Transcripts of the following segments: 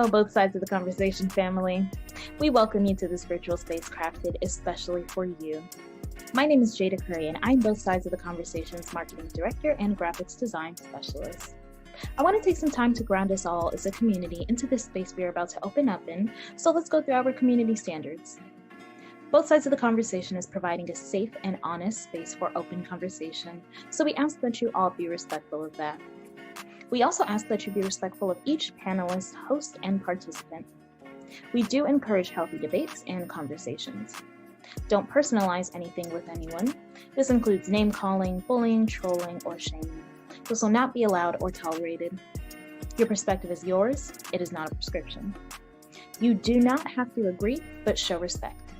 Hello, both sides of the conversation family. We welcome you to this virtual space crafted especially for you. My name is Jada Curry, and I'm both sides of the conversation's marketing director and graphics design specialist. I want to take some time to ground us all as a community into this space we are about to open up in, so let's go through our community standards. Both sides of the conversation is providing a safe and honest space for open conversation, so we ask that you all be respectful of that. We also ask that you be respectful of each panelist, host, and participant. We do encourage healthy debates and conversations. Don't personalize anything with anyone. This includes name-calling, bullying, trolling, or shaming. This will not be allowed or tolerated. Your perspective is yours. It is not a prescription. You do not have to agree, but show respect.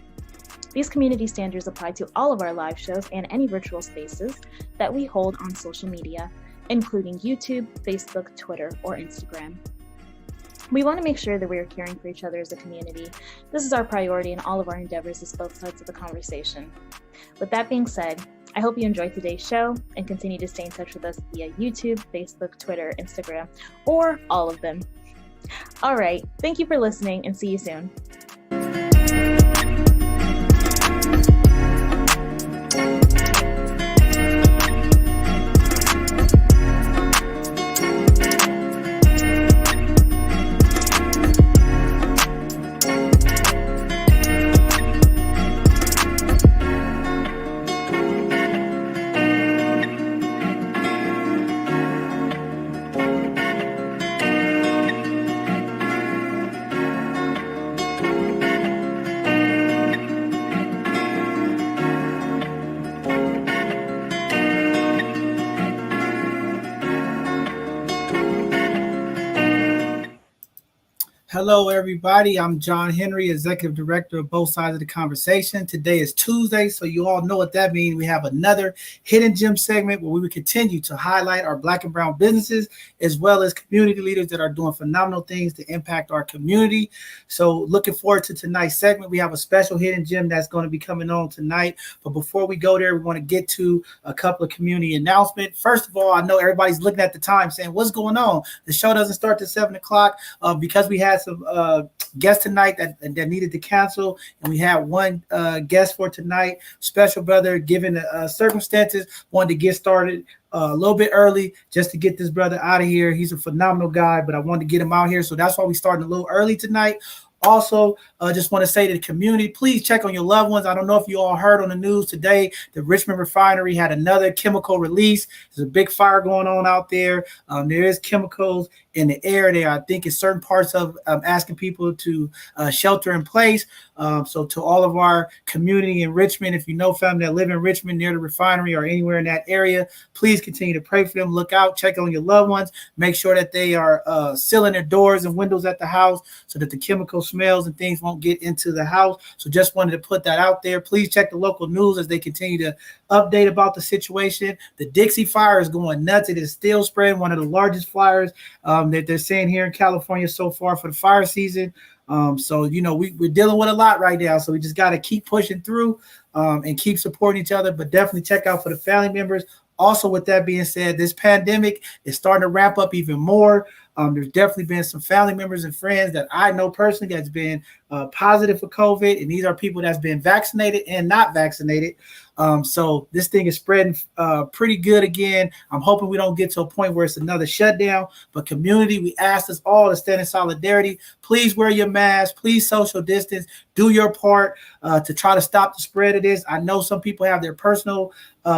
These community standards apply to all of our live shows and any virtual spaces that we hold on social media, including YouTube, Facebook, Twitter, or Instagram. We want to make sure that we are caring for each other as a community. This is our priority in all of our endeavors as both sides of the conversation. With that being said, I hope you enjoyed today's show and continue to stay in touch with us via YouTube, Facebook, Twitter, Instagram, or all of them. All right, thank you for listening and see you soon. Hello, everybody. I'm John Henry, Executive Director of Both Sides of the Conversation. Today is Tuesday, so you all know what that means. We have another Hidden Gem segment where we will continue to highlight our Black and Brown businesses, as well as community leaders that are doing phenomenal things to impact our community. So looking forward to tonight's segment. We have a special Hidden Gem that's going to be coming on tonight. But before we go there, we want to get to a couple of community announcements. First of all, I know everybody's looking at the time saying, what's going on? The show doesn't start till 7 o'clock because we had some guests tonight that needed to cancel, and we had one guest for tonight, special brother. Given the circumstances, wanted to get started a little bit early just to get this brother out of here. He's a phenomenal guy, but I wanted to get him out here, so that's why we started a little early tonight. Also, just want to say to the community, please check on your loved ones. I don't know if you all heard on the news today, the Richmond refinery had another chemical release. There's a big fire going on out there. There is chemicals in the air there. I think in certain parts of asking people to shelter in place. So to all of our community in Richmond, if you know family that live in Richmond near the refinery or anywhere in that area, please continue to pray for them. Look out, check on your loved ones. Make sure that they are sealing their doors and windows at the house so that the chemical smells and things won't get into the house. So just wanted to put that out there. Please check the local news as they continue to update about the situation. The Dixie fire is going nuts. It is still spreading, one of the largest fires that they're seeing here in California so far for the fire season. So, you know, we're dealing with a lot right now. So we just got to keep pushing through and keep supporting each other, but definitely check out for the family members. Also, with that being said, this pandemic is starting to ramp up even more. There's definitely been some family members and friends that I know personally that's been positive for COVID, and these are people that's been vaccinated and not vaccinated. So this thing is spreading pretty good again. I'm hoping we don't get to a point where it's another shutdown, but community, we ask us all to stand in solidarity. Please wear your mask. Please social distance. Do your part to try to stop the spread of this. I know some people have their personal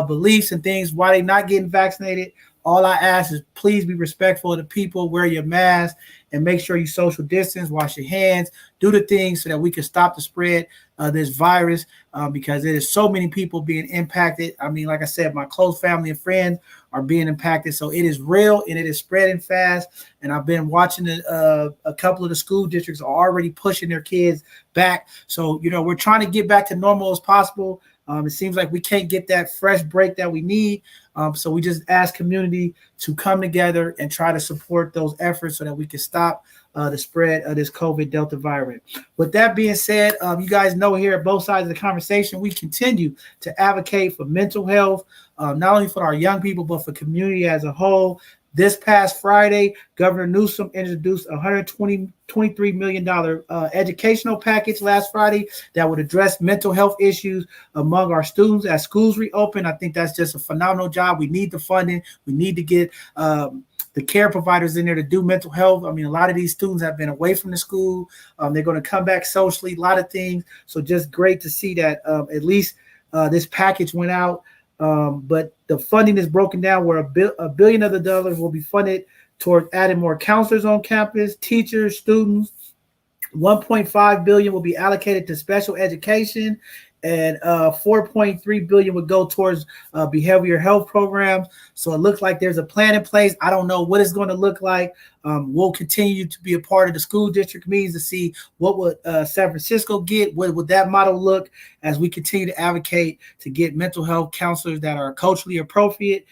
beliefs and things why they're not getting vaccinated. All I ask is please be respectful of the people, wear your mask, and make sure you social distance, wash your hands, do the things so that we can stop the spread of this virus because there is so many people being impacted. I mean, like I said, my close family and friends are being impacted. So it is real and it is spreading fast. And I've been watching a couple of the school districts are already pushing their kids back. So, you know, we're trying to get back to normal as possible. It seems like we can't get that fresh break that we need. So we just ask community to come together and try to support those efforts so that we can stop the spread of this COVID Delta variant. With that being said, you guys know here at both sides of the conversation, we continue to advocate for mental health, not only for our young people, but for community as a whole. This past Friday, Governor Newsom introduced a $123 million educational package last Friday that would address mental health issues among our students as schools reopen. I think that's just a phenomenal job. We need the funding. We need to get the care providers in there to do mental health. I mean, a lot of these students have been away from the school. They're going to come back socially, a lot of things. So just great to see that at least this package went out. But the funding is broken down where $1 billion of the dollars will be funded toward adding more counselors on campus, teachers, students. $1.5 billion will be allocated to special education, and $4.3 billion would go towards behavioral health programs. So it looks like there's a plan in place. I don't know what it's going to look like. We'll continue to be a part of the school district meetings to see what would San Francisco get. What would that model look as we continue to advocate to get mental health counselors that are culturally appropriate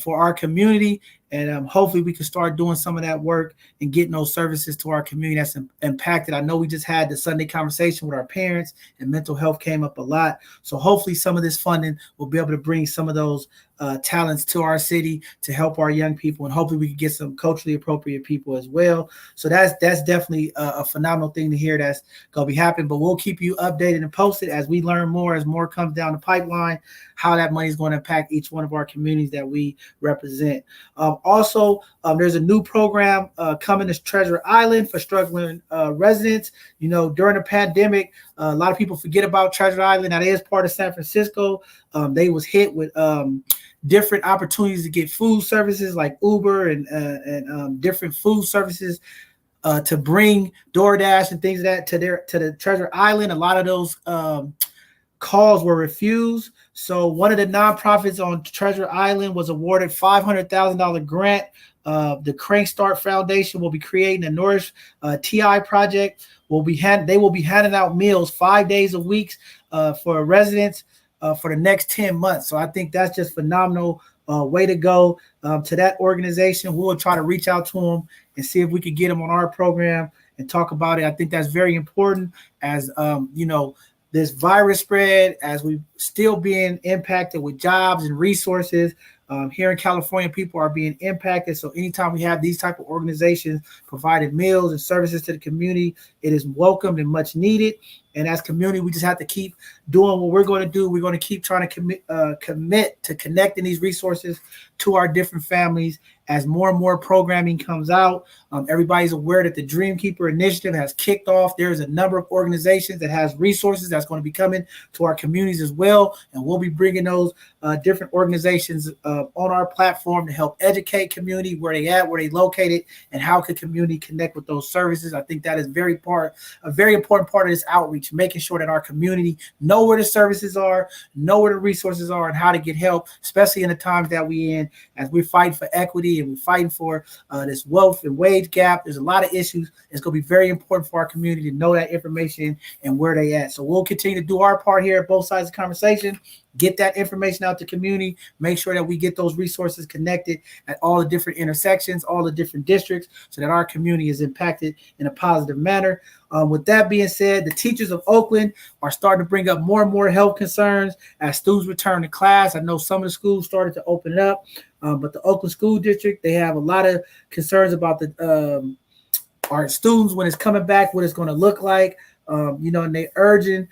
for our community. And hopefully we can start doing some of that work and getting those services to our community that's impacted. I know we just had the Sunday conversation with our parents, and mental health came up a lot. So hopefully some of this funding will be able to bring some of those talents to our city to help our young people. And hopefully we can get some culturally appropriate people as well. So that's definitely a phenomenal thing to hear that's going to be happening. But we'll keep you updated and posted as we learn more, as more comes down the pipeline, how that money is going to impact each one of our communities that we represent. Also, there's a new program coming to Treasure Island for struggling residents. You know, during the pandemic, a lot of people forget about Treasure Island. That is part of San Francisco. They was hit with different opportunities to get food services like Uber and different food services to bring DoorDash and things like that to the Treasure Island. A lot of those calls were refused. So one of the nonprofits on Treasure Island was awarded $500,000 grant. The Crank Start Foundation will be creating a Norris TI project. They will be handing out meals 5 days a week for residents for the next 10 months. So I think that's just phenomenal way to go to that organization. We'll try to reach out to them and see if we could get them on our program and talk about it. I think that's very important as, this virus spread, as we still being impacted with jobs and resources. Here in California, people are being impacted. So anytime we have these type of organizations providing meals and services to the community, it is welcomed and much needed. And as community, we just have to keep doing what we're going to do. We're going to keep trying to commit to connecting these resources to our different families as more and more programming comes out. Everybody's aware that the Dreamkeeper Initiative has kicked off. There's a number of organizations that has resources that's going to be coming to our communities as well. And we'll be bringing those different organizations on our platform to help educate community where they at, where they located, and how could community connect with those services. I think that is a very important part of this outreach, making sure that our community know where the services are, know where the resources are, and how to get help, especially in the times that we're in, as we're fighting for equity and we're fighting for this wealth and wage gap. There's a lot of issues. It's going to be very important for our community to know that information and where they at. So we'll continue to do our part here at both sides of the conversation, get that information out to community, make sure that we get those resources connected at all the different intersections, all the different districts, so that our community is impacted in a positive manner. With that being said, the teachers of Oakland are starting to bring up more and more health concerns as students return to class. I know some of the schools started to open it up, but the Oakland School District, they have a lot of concerns about our students when it's coming back, what it's going to look like, and they urging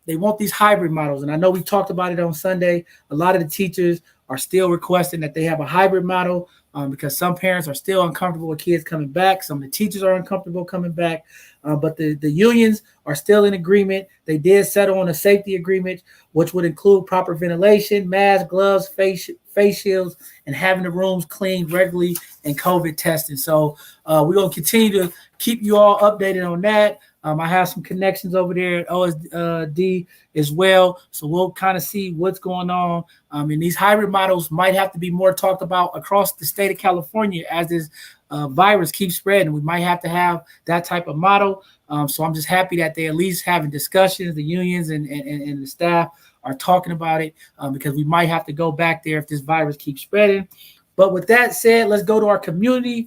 they want these hybrid models. And I know we talked about it on Sunday. A lot of the teachers are still requesting that they have a hybrid model because some parents are still uncomfortable with kids coming back. Some of the teachers are uncomfortable coming back. But the unions are still in agreement. They did settle on a safety agreement, which would include proper ventilation, masks, gloves, face shields, and having the rooms cleaned regularly and COVID testing. So we're going to continue to keep you all updated on that. I have some connections over there at OSD as well. So we'll kind of see what's going on. And these hybrid models might have to be more talked about across the state of California as this virus keeps spreading. We might have to have that type of model. So I'm just happy that they at least having discussions, the unions and the staff are talking about it because we might have to go back there if this virus keeps spreading. But with that said, let's go to our community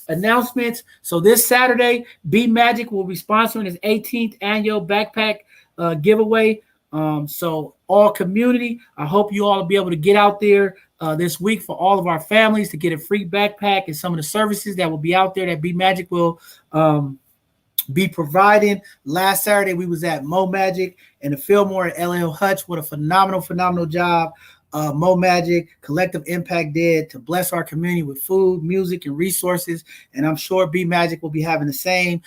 announcements. So this Saturday, Be Magic will be sponsoring its 18th annual backpack giveaway. So all community, I hope you all will be able to get out there this week for all of our families to get a free backpack and some of the services that will be out there that Be Magic will be providing. Last Saturday, we was at Mo Magic and the Fillmore at LL Hutch. What a phenomenal job Mo Magic Collective Impact did to bless our community with food, music, and resources. And I'm sure B Magic will be having the same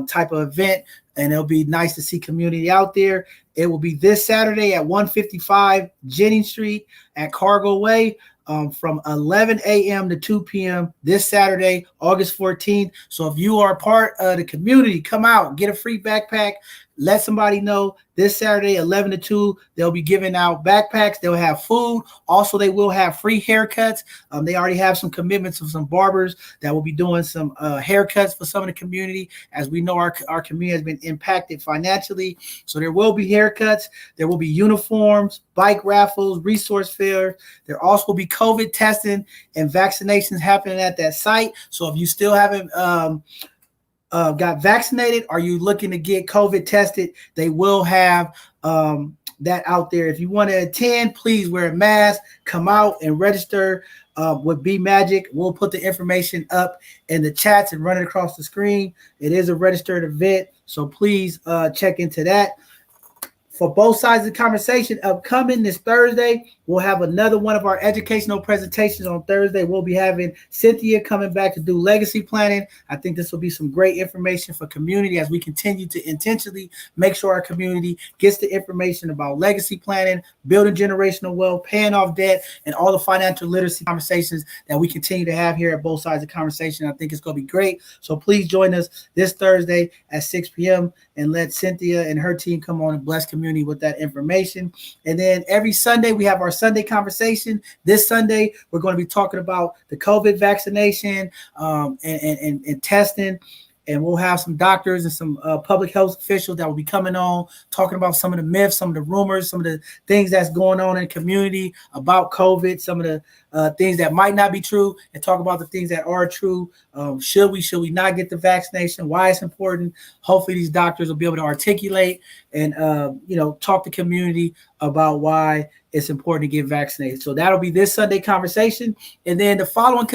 type of event. And it'll be nice to see community out there. It will be this Saturday at 155 Jennings Street at Cargo Way. From 11 a.m. to 2 p.m. this Saturday, August 14th. So if you are part of the community, come out, get a free backpack. Let somebody know this Saturday, 11 to 2, they'll be giving out backpacks. They'll have food. Also, they will have free haircuts. They already have some commitments of some barbers that will be doing some haircuts for some of the community. As we know, our community has been impacted financially. So there will be haircuts. There will be uniforms, bike raffles, resource fairs. There also will be COVID testing and vaccinations happening at that site. So if you still haven't got vaccinated, are you looking to get COVID tested, they will have that out there. If you want to attend, please wear a mask, come out and register with B Magic. We'll put the information up in the chats and run it across the screen. It is a registered event, so please check into that. For both sides of the conversation, upcoming this Thursday, we'll have another one of our educational presentations on Thursday. We'll be having Cynthia coming back to do legacy planning. I think this will be some great information for community as we continue to intentionally make sure our community gets the information about legacy planning, building generational wealth, paying off debt, and all the financial literacy conversations that we continue to have here at both sides of the conversation. I think it's going to be great. So please join us this Thursday at 6 p.m. and let Cynthia and her team come on and bless community with that information. And then every Sunday we have our Sunday conversation. This Sunday we're going to be talking about the COVID vaccination and testing. And we'll have some doctors and some public health officials that will be coming on, talking about some of the myths, some of the rumors, some of the things that's going on in the community about COVID, some of the things that might not be true, and talk about the things that are true. Should we not get the vaccination? Why it's important? Hopefully these doctors will be able to articulate and talk to community about why it's important to get vaccinated. So that'll be this Sunday conversation. And then the following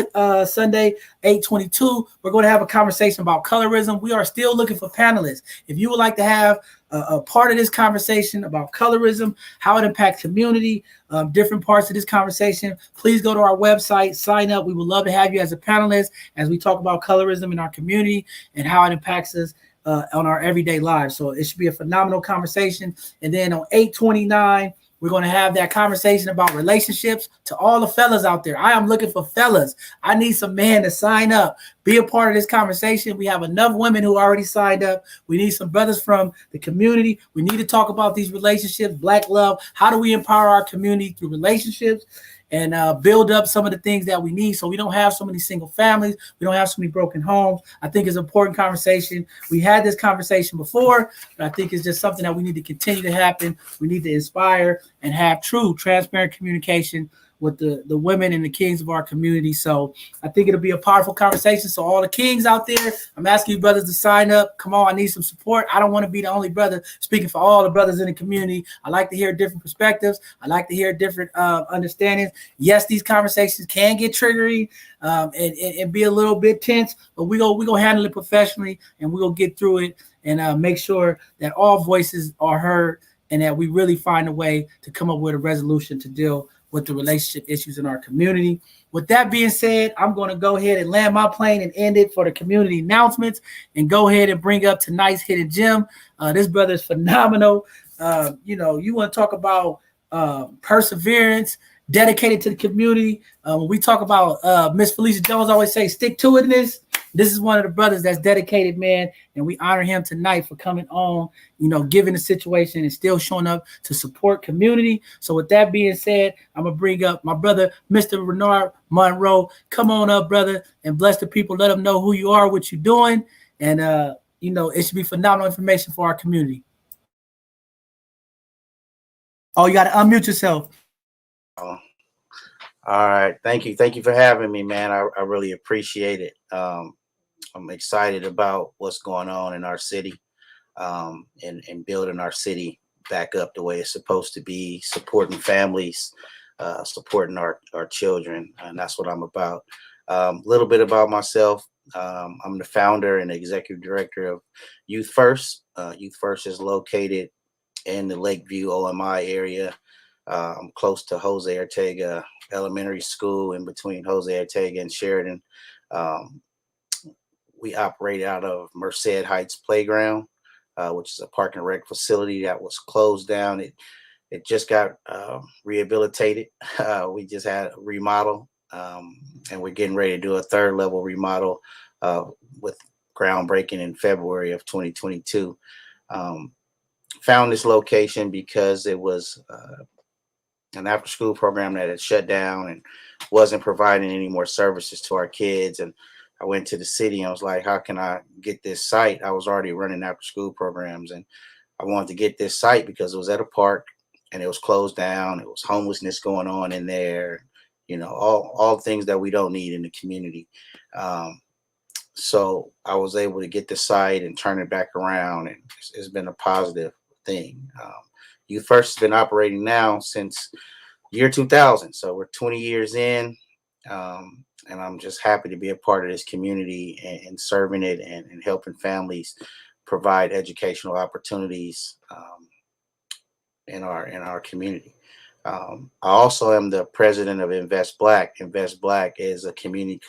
Sunday, 8/22, we're going to have a conversation about colorism. We are still looking for panelists. If you would like to have a part of this conversation about colorism, how it impacts community, different parts of this conversation, please go to our website, sign up. We would love to have you as a panelist as we talk about colorism in our community and how it impacts us on our everyday lives. So it should be a phenomenal conversation. And then on 8/29, we're going to have that conversation about relationships. To all the fellas out there, I am looking for fellas. I need some men to sign up, be a part of this conversation. We have enough women who already signed up. We need some brothers from the community. We need to talk about these relationships, Black love. How do we empower our community through relationships and build up some of the things that we need so we don't have so many single families, we don't have so many broken homes? I think it's an important conversation. We had this conversation before, but I think it's just something that we need to continue to happen. We need to inspire and have true, transparent communication with the women and the kings of our community. So I think it'll be a powerful conversation. So all the kings out there, I'm asking you brothers to sign up. Come on, I need some support. I don't want to be the only brother speaking for all the brothers in the community. I like to hear different perspectives. I like to hear different understandings. Yes, these conversations can get triggering and be a little bit tense, but we go handle it professionally, and we're going to get through it and make sure that all voices are heard and that we really find a way to come up with a resolution to deal with the relationship issues in our community. With that being said, I'm going to go ahead and land my plane and end it for the community announcements and go ahead and bring up tonight's hidden gem. This brother is phenomenal. You want to talk about perseverance, dedicated to the community. When we talk about Miss Felicia Jones always say, stick to itness. This is one of the brothers that's dedicated, man, and we honor him tonight for coming on, given the situation and still showing up to support community. So with that being said, I'm going to bring up my brother, Mr. Renard Monroe. Come on up, brother, and bless the people. Let them know who you are, what you're doing, and, it should be phenomenal information for our community. Oh, you got to unmute yourself. All right. Thank you for having me, man. I really appreciate it. I'm excited about what's going on in our city and building our city back up the way it's supposed to be, supporting families, supporting our children. And that's what I'm about. A little bit about myself. I'm the founder and executive director of Youth First. Youth First is located in the Lakeview OMI area. I'm close to Jose Ortega Elementary School, in between Jose Ortega and Sheridan. We operate out of Merced Heights Playground, which is a park and rec facility that was closed down. It just got rehabilitated. We just had a remodel, and we're getting ready to do a third level remodel with groundbreaking in February of 2022. Found this location because it was an after school program that had shut down and wasn't providing any more services to our kids. And I went to the city and I was like, how can I get this site? I was already running after school programs, and I wanted to get this site because it was at a park and it was closed down. It was homelessness going on in there, all things that we don't need in the community. So I was able to get the site and turn it back around, and it's been a positive thing. Youth First has been operating now since year 2000. So we're 20 years in, and I'm just happy to be a part of this community and serving it and helping families provide educational opportunities in our community. I also am the president of Invest Black. Invest Black is a community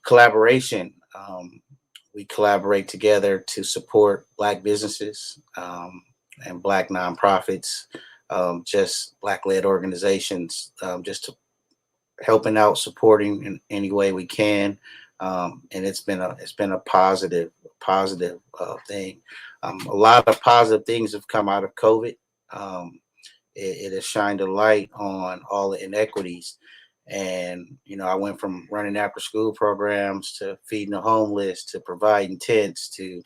collaboration. We collaborate together to support Black businesses and Black nonprofits, just Black-led organizations, just to helping out, supporting in any way we can. And it's been a positive thing. A lot of positive things have come out of COVID. It has shined a light on all the inequities. And, I went from running after school programs to feeding the homeless to providing tents to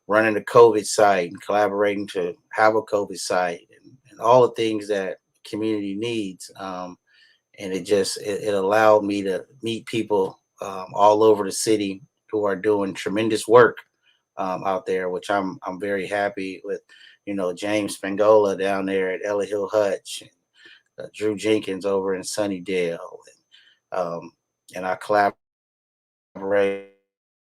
running a COVID site and collaborating to have a COVID site and all the things that community needs. And it allowed me to meet people all over the city who are doing tremendous work out there, which I'm very happy with. James Spangola down there at Ella Hill Hutch, and Drew Jenkins over in Sunnydale, and I collaborate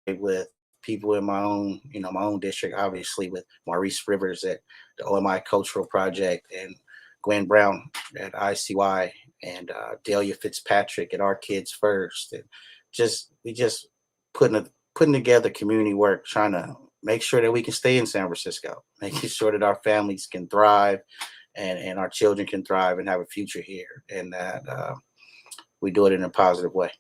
with people in my own district, obviously with Maurice Rivers at the OMI Cultural Project, and Gwen Brown at ICY, and Delia Fitzpatrick at Our Kids First, and we just putting together community work, trying to make sure that we can stay in San Francisco, making sure that our families can thrive and our children can thrive and have a future here, and that we do it in a positive way.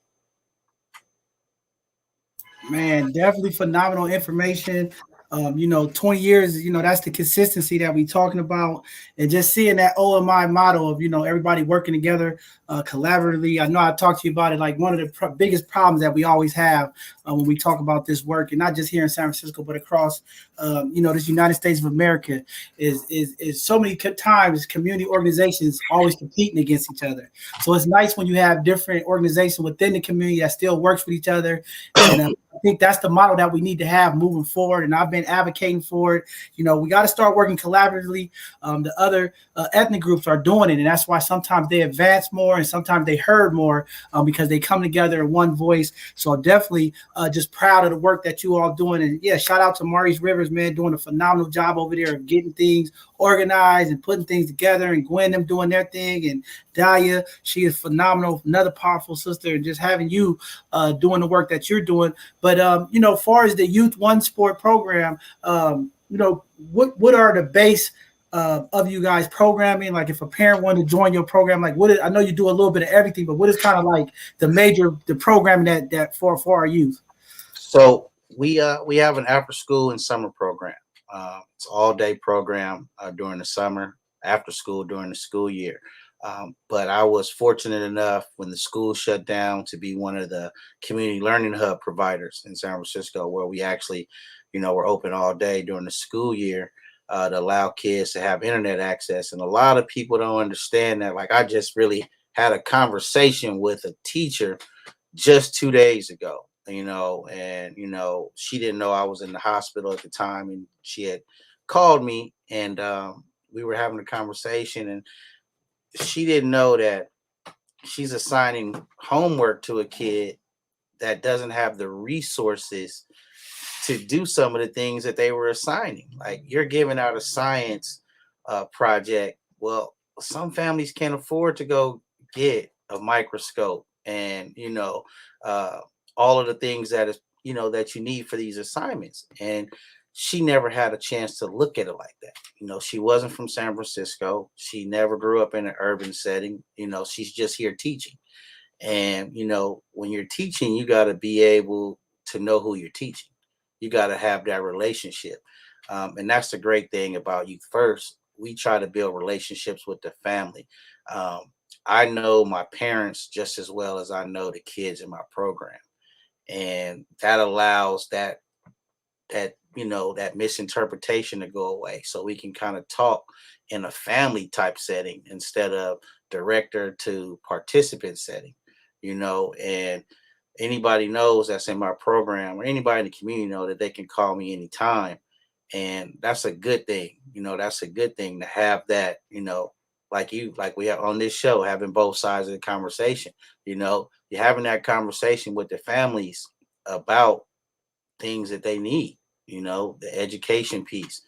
Man, definitely phenomenal information. 20 years, that's the consistency that we talking about, and just seeing that OMI model of, everybody working together collaboratively. I know I talked to you about it. Like, one of the biggest problems that we always have when we talk about this work, and not just here in San Francisco, but across, this United States of America, is so many times community organizations always competing against each other. So it's nice when you have different organizations within the community that still works with each other. And I think that's the model that we need to have moving forward. And I've been advocating for it. We got to start working collaboratively. The other ethnic groups are doing it, and that's why sometimes they advance more and sometimes they heard more because they come together in one voice. So I'm definitely just proud of the work that you all doing. And yeah, shout out to Maurice Rivers, man, doing a phenomenal job over there of getting things organized and putting things together, and Gwen them doing their thing, and Dahlia, she is phenomenal, another powerful sister, and just having you doing the work that you're doing. But as far as the Youth One Sport program, what are the base of you guys programming? Like, if a parent wanted to join your program, like, I know you do a little bit of everything, but what is kind of like the programming that for our youth? So we have an after school and summer program. It's all day program during the summer, after school during the school year. But I was fortunate enough when the school shut down to be one of the community learning hub providers in San Francisco, where we actually, we're open all day during the school year to allow kids to have internet access. And a lot of people don't understand that. Like, I just really had a conversation with a teacher just 2 days ago, and she didn't know I was in the hospital at the time, and she had called me, and we were having a conversation, and she didn't know that she's assigning homework to a kid that doesn't have the resources to do some of the things that they were assigning. Like, you're giving out a science project. Well, some families can't afford to go get a microscope and, all of the things that is, that you need for these assignments. And she never had a chance to look at it like that. She wasn't from San Francisco. She never grew up in an urban setting. She's just here teaching. And, when you're teaching, you got to be able to know who you're teaching. You got to have that relationship. And that's the great thing about Youth First. We try to build relationships with the family. I know my parents just as well as I know the kids in my program. And that allows that misinterpretation to go away. So we can kind of talk in a family type setting instead of director to participant setting, and anybody knows that's in my program, or anybody in the community know that they can call me anytime. And that's a good thing. That's a good thing to have that, like we have on this show, having both sides of the conversation. You're having that conversation with the families about things that they need, the education piece,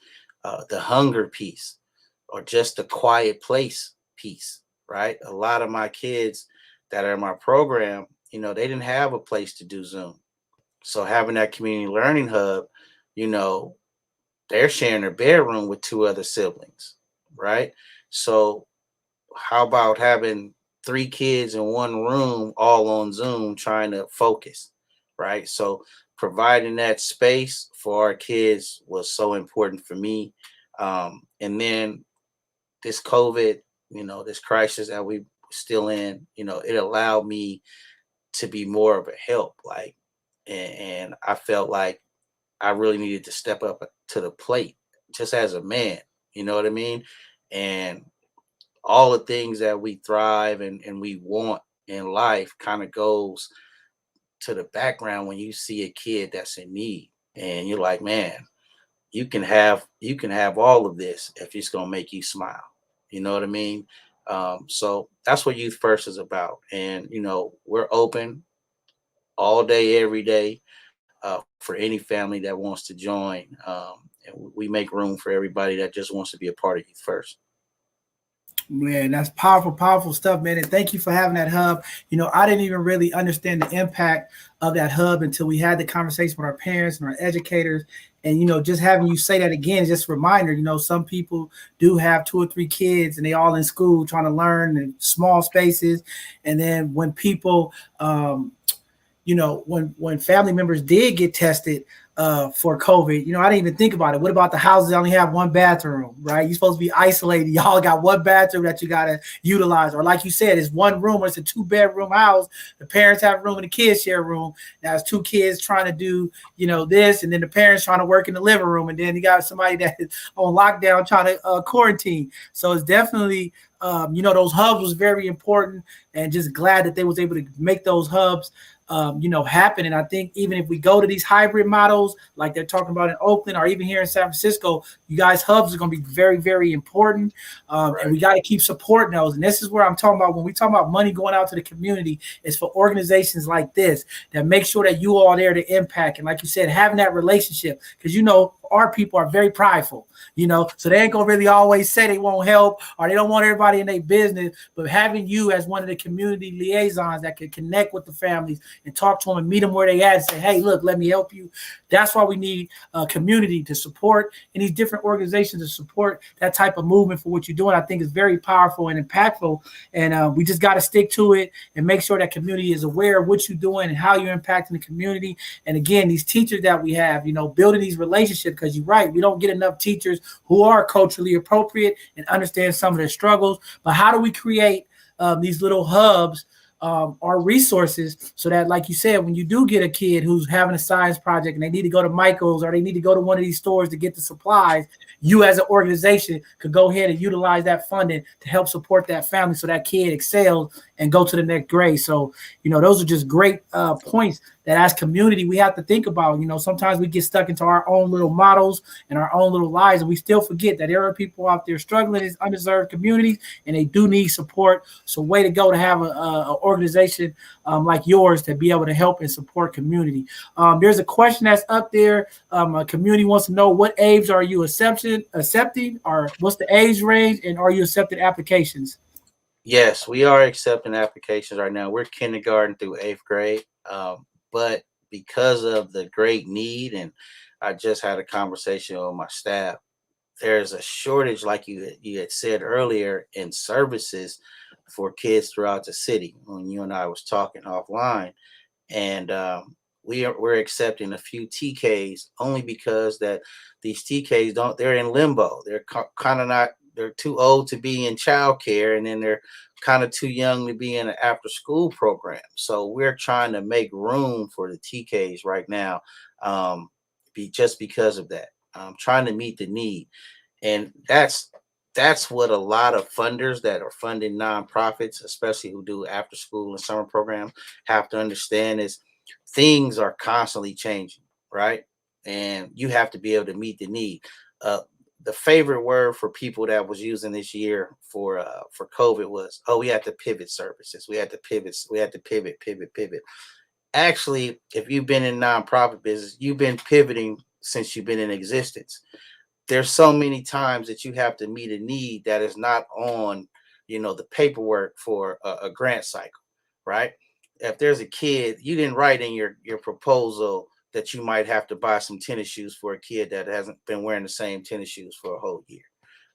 the hunger piece, or just the quiet place piece, right? A lot of my kids that are in my program, they didn't have a place to do Zoom. So having that community learning hub, they're sharing their bedroom with 2 other siblings, right? So how about having 3 kids in one room all on Zoom trying to focus, right? So providing that space for our kids was so important for me. And then this COVID, this crisis that we still in, it allowed me to be more of a help. And I felt like I really needed to step up to the plate just as a man, you know what I mean? And all the things that we thrive and we want in life kind of goes to the background when you see a kid that's in need, and you're like, man, you can have all of this if it's going to make you smile. You know what I mean? So that's what Youth First is about. And, we're open all day, every day, for any family that wants to join. And we make room for everybody that just wants to be a part of Youth First. Man, that's powerful stuff, man. And thank you for having that hub. I didn't even really understand the impact of that hub until we had the conversation with our parents and our educators. And, just having you say that again is just a reminder, some people do have 2 or 3 kids and they all in school trying to learn in small spaces. And then when people, when family members did get tested for COVID, I didn't even think about it. What about the houses that only have 1 bathroom, right? You're supposed to be isolated. Y'all got 1 bathroom that you got to utilize. Or like you said, it's 1 room or it's a 2-bedroom house. The parents have a room and the kids share a room. Now it's 2 kids trying to do, this, and then the parents trying to work in the living room. And then you got somebody that is on lockdown trying to quarantine. So it's definitely, those hubs was very important, and just glad that they was able to make those hubs happen. And I think even if we go to these hybrid models, like they're talking about in Oakland or even here in San Francisco, you guys, hubs are going to be very, very important. Right. And we got to keep supporting those. And this is where I'm talking about when we talk about money going out to the community, it's for organizations like this that make sure that you all are there to impact. And like you said, having that relationship, because, our people are very prideful, so they ain't gonna really always say they won't help or they don't want everybody in their business. But having you as one of the community liaisons that can connect with the families and talk to them and meet them where they at and say, hey, look, let me help you. That's why we need a community to support, and these different organizations to support that type of movement for what you're doing. I think is very powerful and impactful. And we just got to stick to it and make sure that community is aware of what you're doing and how you're impacting the community. And again, these teachers that we have, building these relationships, because you're right, we don't get enough teachers who are culturally appropriate and understand some of their struggles. But how do we create these little hubs or resources so that, like you said, when you do get a kid who's having a science project and they need to go to Michael's or they need to go to one of these stores to get the supplies, you as an organization could go ahead and utilize that funding to help support that family so that kid excels and go to the next grade. So, those are just great points that as community we have to think about. Sometimes we get stuck into our own little models and our own little lives, and we still forget that there are people out there struggling in underserved communities, and they do need support. So, way to go to have a organization like yours to be able to help and support community. There's a question that's up there. A community wants to know, what age are you accepting, or what's the age range, and are you accepting applications? Yes, we are accepting applications right now. We're kindergarten through eighth grade, but because of the great need, and I just had a conversation with my staff, there's a shortage, like you had said earlier, in services for kids throughout the city. When you and I was talking offline, and we're accepting a few TKs only because that these TKs they're in limbo. They're kind of not, they're too old to be in childcare, and then they're kind of too young to be in an after school program. So we're trying to make room for the TKs right now, just because of that. Trying to meet the need, and that's what a lot of funders that are funding nonprofits, especially who do after school and summer programs, have to understand is things are constantly changing, right? And you have to be able to meet the need. Uh, the favorite word for people that was using this year for COVID was, oh, we had to pivot services. We had to pivot. We had to pivot. Actually, if you've been in nonprofit business, you've been pivoting since you've been in existence. There's so many times that you have to meet a need that is not on, the paperwork for a grant cycle, right? If there's a kid, you didn't write in your proposal that you might have to buy some tennis shoes for a kid that hasn't been wearing the same tennis shoes for a whole year,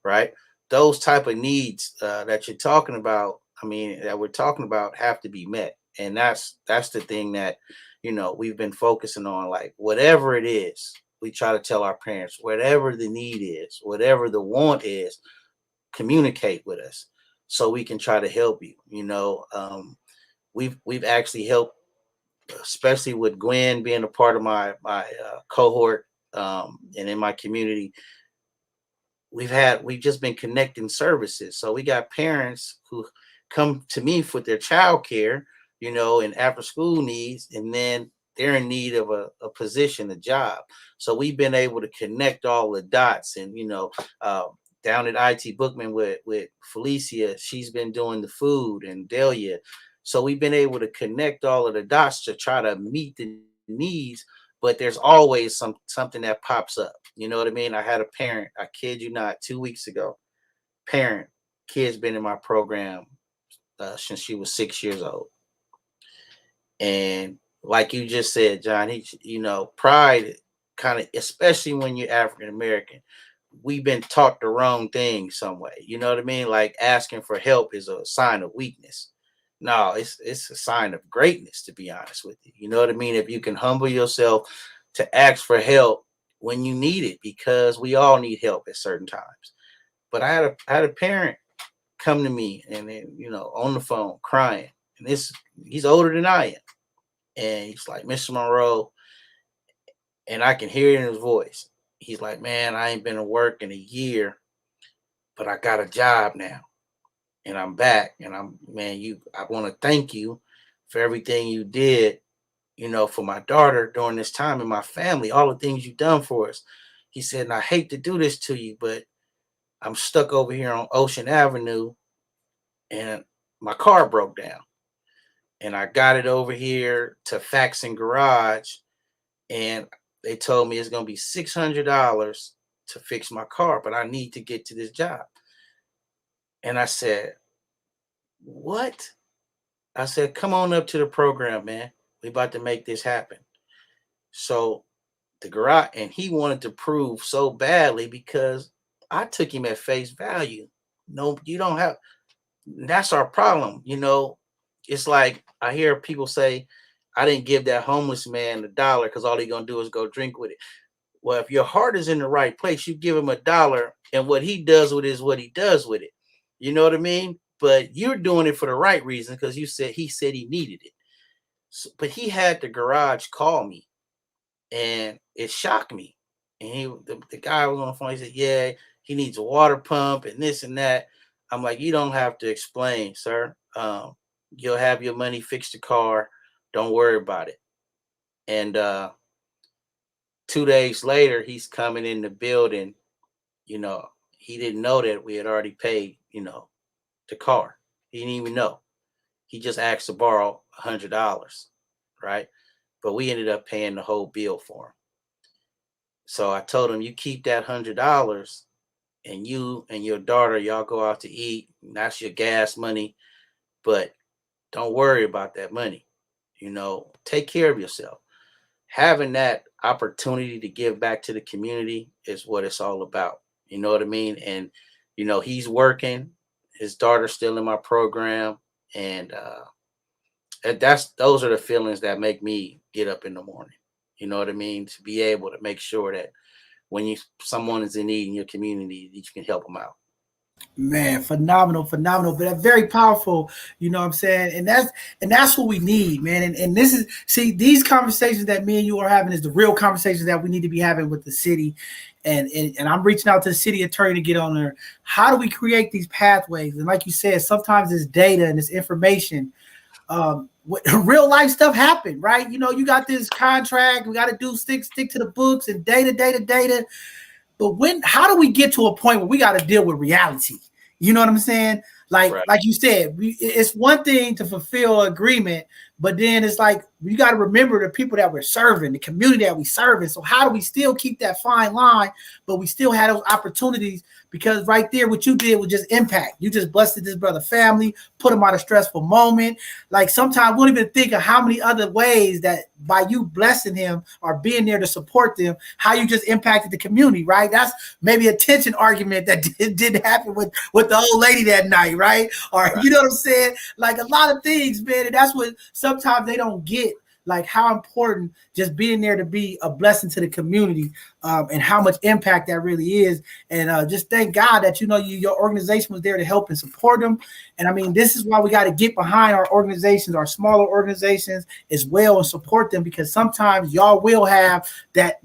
right? Those type of needs that you're talking about, that we're talking about, have to be met, and that's the thing that we've been focusing on. Like, whatever it is, we try to tell our parents, whatever the need is, whatever the want is, communicate with us so we can try to help you. We've actually helped, especially with Gwen being a part of my cohort, and in my community. We've just been connecting services. So we got parents who come to me for their child care, and after school needs, and then they're in need of a position, a job. So we've been able to connect all the dots, and down at IT Bookman with Felicia, she's been doing the food, and Delia. So we've been able to connect all of the dots to try to meet the needs, but there's always something that pops up. You know what I mean? I had a parent, I kid you not, 2 weeks ago, parent, kid's been in my program since she was 6 years old. And like you just said, John, pride kind of, especially when you're African American, we've been taught the wrong thing some way. You know what I mean? Like, asking for help is a sign of weakness. No, it's a sign of greatness, to be honest with you. You know what I mean? If you can humble yourself to ask for help when you need it, because we all need help at certain times. But I had a parent come to me, and then, on the phone crying, and he's older than I am, and he's like, Mr. Monroe, and I can hear it in his voice. He's like, man, I ain't been to work in a year, but I got a job now, and I'm back, and I want to thank you for everything you did, for my daughter during this time, and my family, all the things you've done for us. He said, and I hate to do this to you, but I'm stuck over here on Ocean Avenue, and my car broke down, and I got it over here to Faxon Garage, and they told me it's going to be $600 to fix my car, but I need to get to this job. And I said, what? I said, come on up to the program, man. We about to make this happen. So the garage, and he wanted to prove so badly, because I took him at face value. No, you don't have, that's our problem. It's like, I hear people say, I didn't give that homeless man $1 because all he's going to do is go drink with it. Well, if your heart is in the right place, you give him $1, and what he does with it is what he does with it. You know what I mean? But you're doing it for the right reason, because he said he needed it. So, but he had the garage call me, and it shocked me. And the guy was on the phone. He said, yeah, he needs a water pump and this and that. I'm like, you don't have to explain, sir. You'll have your money, fix the car. Don't worry about it. And 2 days later, he's coming in the building. He didn't know that we had already paid, the car. He didn't even know. He just asked to borrow $100, right? But we ended up paying the whole bill for him. So I told him, you keep that $100, and you and your daughter, y'all go out to eat. That's your gas money, but don't worry about that money. Take care of yourself. Having that opportunity to give back to the community is what it's all about. You know what I mean? And, he's working. His daughter's still in my program. And those are the feelings that make me get up in the morning. You know what I mean? To be able to make sure that when someone is in need in your community, that you can help them out. Man, phenomenal, but very powerful, you know what I'm saying? And that's what we need, man. And this is, see, these conversations that me and you are having is the real conversations that we need to be having with the city. And I'm reaching out to the city attorney to get on there. How do we create these pathways? And like you said, sometimes it's data and it's information. Real life stuff happen, right? You got this contract, we got to do stick to the books and data. But how do we get to a point where we got to deal with reality? You know what I'm saying? Like you said, it's one thing to fulfill agreement, but then it's like we got to remember the people that we're serving, the community that we serving. So how do we still keep that fine line, but we still have those opportunities? Because right there, what you did was just impact. You just blessed this brother family, put him out a stressful moment. Like sometimes we don't even think of how many other ways that by you blessing him or being there to support them, how you just impacted the community, right? That's maybe a tension argument that didn't happen with the old lady that night, right? Or right. You know what I'm saying? Like a lot of things, man. And that's what sometimes they don't get. Like how important just being there to be a blessing to the community, and how much impact that really is. And just thank God that, your organization was there to help and support them. And I mean, this is why we got to get behind our organizations, our smaller organizations as well, and support them, because sometimes y'all will have that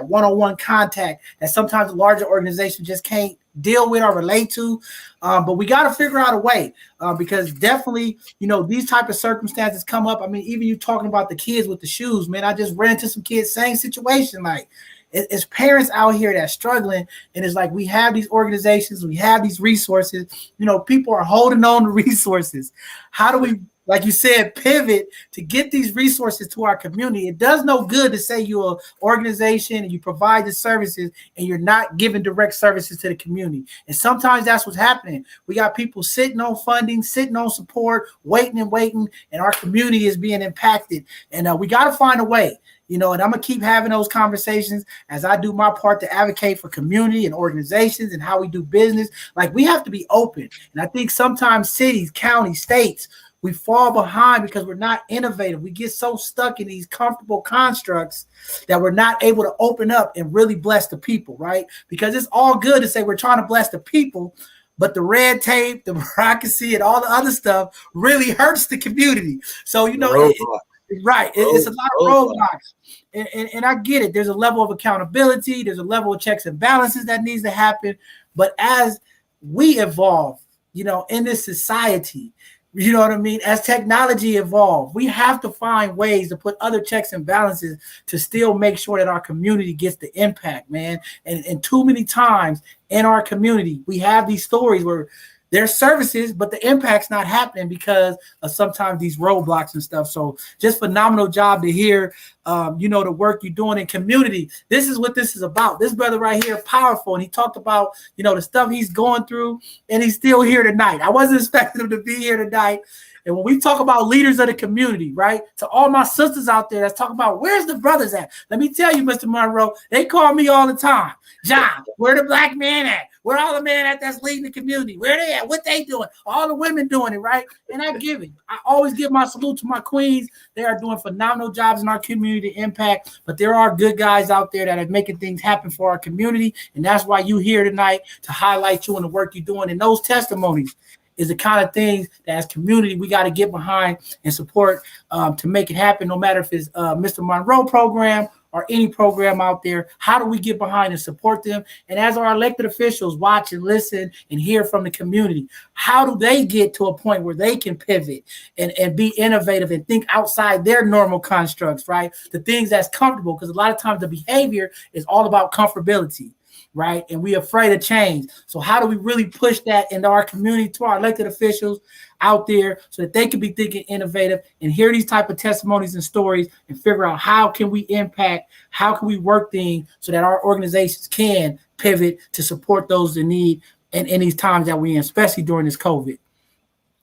one-on-one contact that sometimes the larger organization just can't deal with or relate to. But we got to figure out a way, because definitely, these type of circumstances come up. I mean, even you talking about the kids with the shoes, man, I just ran into some kids, same situation. Like it's parents out here that's struggling. And it's like, we have these organizations, we have these resources, people are holding on to resources. How do we, like you said, pivot to get these resources to our community? It does no good to say you're an organization and you provide the services and you're not giving direct services to the community. And sometimes that's what's happening. We got people sitting on funding, sitting on support, waiting, and our community is being impacted. And we got to find a way. And I'm going to keep having those conversations as I do my part to advocate for community and organizations and how we do business. Like, we have to be open. And I think sometimes cities, counties, states, we fall behind because we're not innovative. We get so stuck in these comfortable constructs that we're not able to open up and really bless the people, right? Because it's all good to say we're trying to bless the people, but the red tape, the bureaucracy, and all the other stuff really hurts the community. So, it's a lot of roadblocks. And I get it. There's a level of accountability. There's a level of checks and balances that needs to happen. But as we evolve, in this society, you know what I mean? As technology evolves, we have to find ways to put other checks and balances to still make sure that our community gets the impact, man. And too many times in our community, we have these stories where there's services, but the impact's not happening because of sometimes these roadblocks and stuff. So just phenomenal job to hear, the work you're doing in community. This is what this is about. This brother right here, powerful. And he talked about, the stuff he's going through, and he's still here tonight. I wasn't expecting him to be here tonight. And when we talk about leaders of the community, right, to all my sisters out there that's talking about where's the brothers at? Let me tell you, Mr. Monroe, they call me all the time. John, where the black man at? Where all the men at that's leading the community? Where they at? What they doing? All the women doing it, right? And I give it. I always give my salute to my queens. They are doing phenomenal jobs in our community to impact, but there are good guys out there that are making things happen for our community. And that's why you here tonight, to highlight you and the work you're doing. And those testimonies is the kind of things that as community we got to get behind and support to make it happen, no matter if it's Mr. Monroe program or any program out there, how do we get behind and support them? And as our elected officials watch and listen and hear from the community, how do they get to a point where they can pivot and be innovative and think outside their normal constructs, right? The things that's comfortable, because a lot of times the behavior is all about comfortability, right? And we're afraid of change. So how do we really push that into our community, to our elected officials out there, so that they can be thinking innovative and hear these type of testimonies and stories and figure out how can we impact, how can we work things so that our organizations can pivot to support those in need and in these times that we're in, especially during this COVID.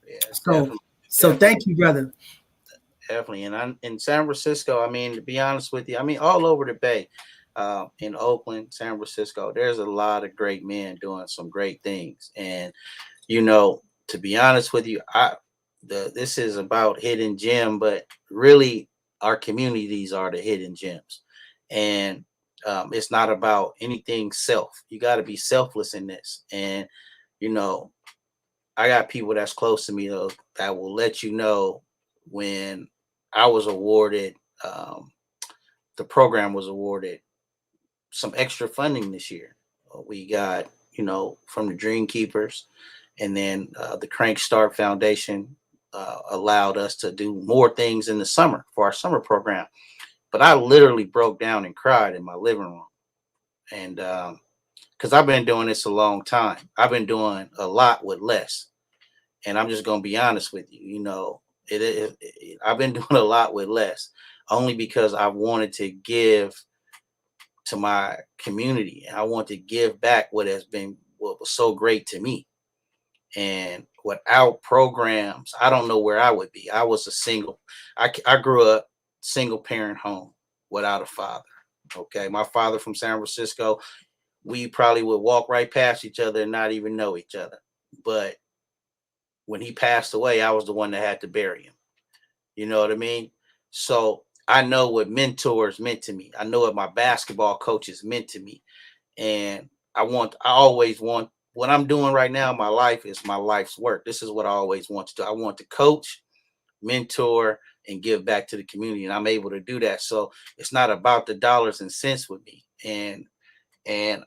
Yes, So, definitely. Thank you, brother. Definitely. And I'm in San Francisco, I mean, to be honest with you, I mean, all over the Bay, in Oakland, San Francisco, there's a lot of great men doing some great things. And, to be honest with you, this is about hidden gem, but really our communities are the hidden gems. And it's not about anything self. You got to be selfless in this. And, you know, I got people that's close to me though, that will let you know when I was awarded, the program was awarded some extra funding this year. We got, from the Dream Keepers, and then the Crank Start Foundation allowed us to do more things in the summer for our summer program. But I literally broke down and cried in my living room. And because I've been doing this a long time, I've been doing a lot with less. And I'm just going to be honest with you, I've been doing a lot with less, only because I wanted to give to my community. And I want to give back what was so great to me. And without programs, I don't know where I would be. I grew up single parent home without a father. Okay. My father from San Francisco, we probably would walk right past each other and not even know each other. But when he passed away, I was the one that had to bury him. You know what I mean? So I know what mentors meant to me. I know what my basketball coaches meant to me. And I always want, what I'm doing right now in my life is my life's work. This is what I always want to do. I want to coach, mentor, and give back to the community. And I'm able to do that. So it's not about the dollars and cents with me. And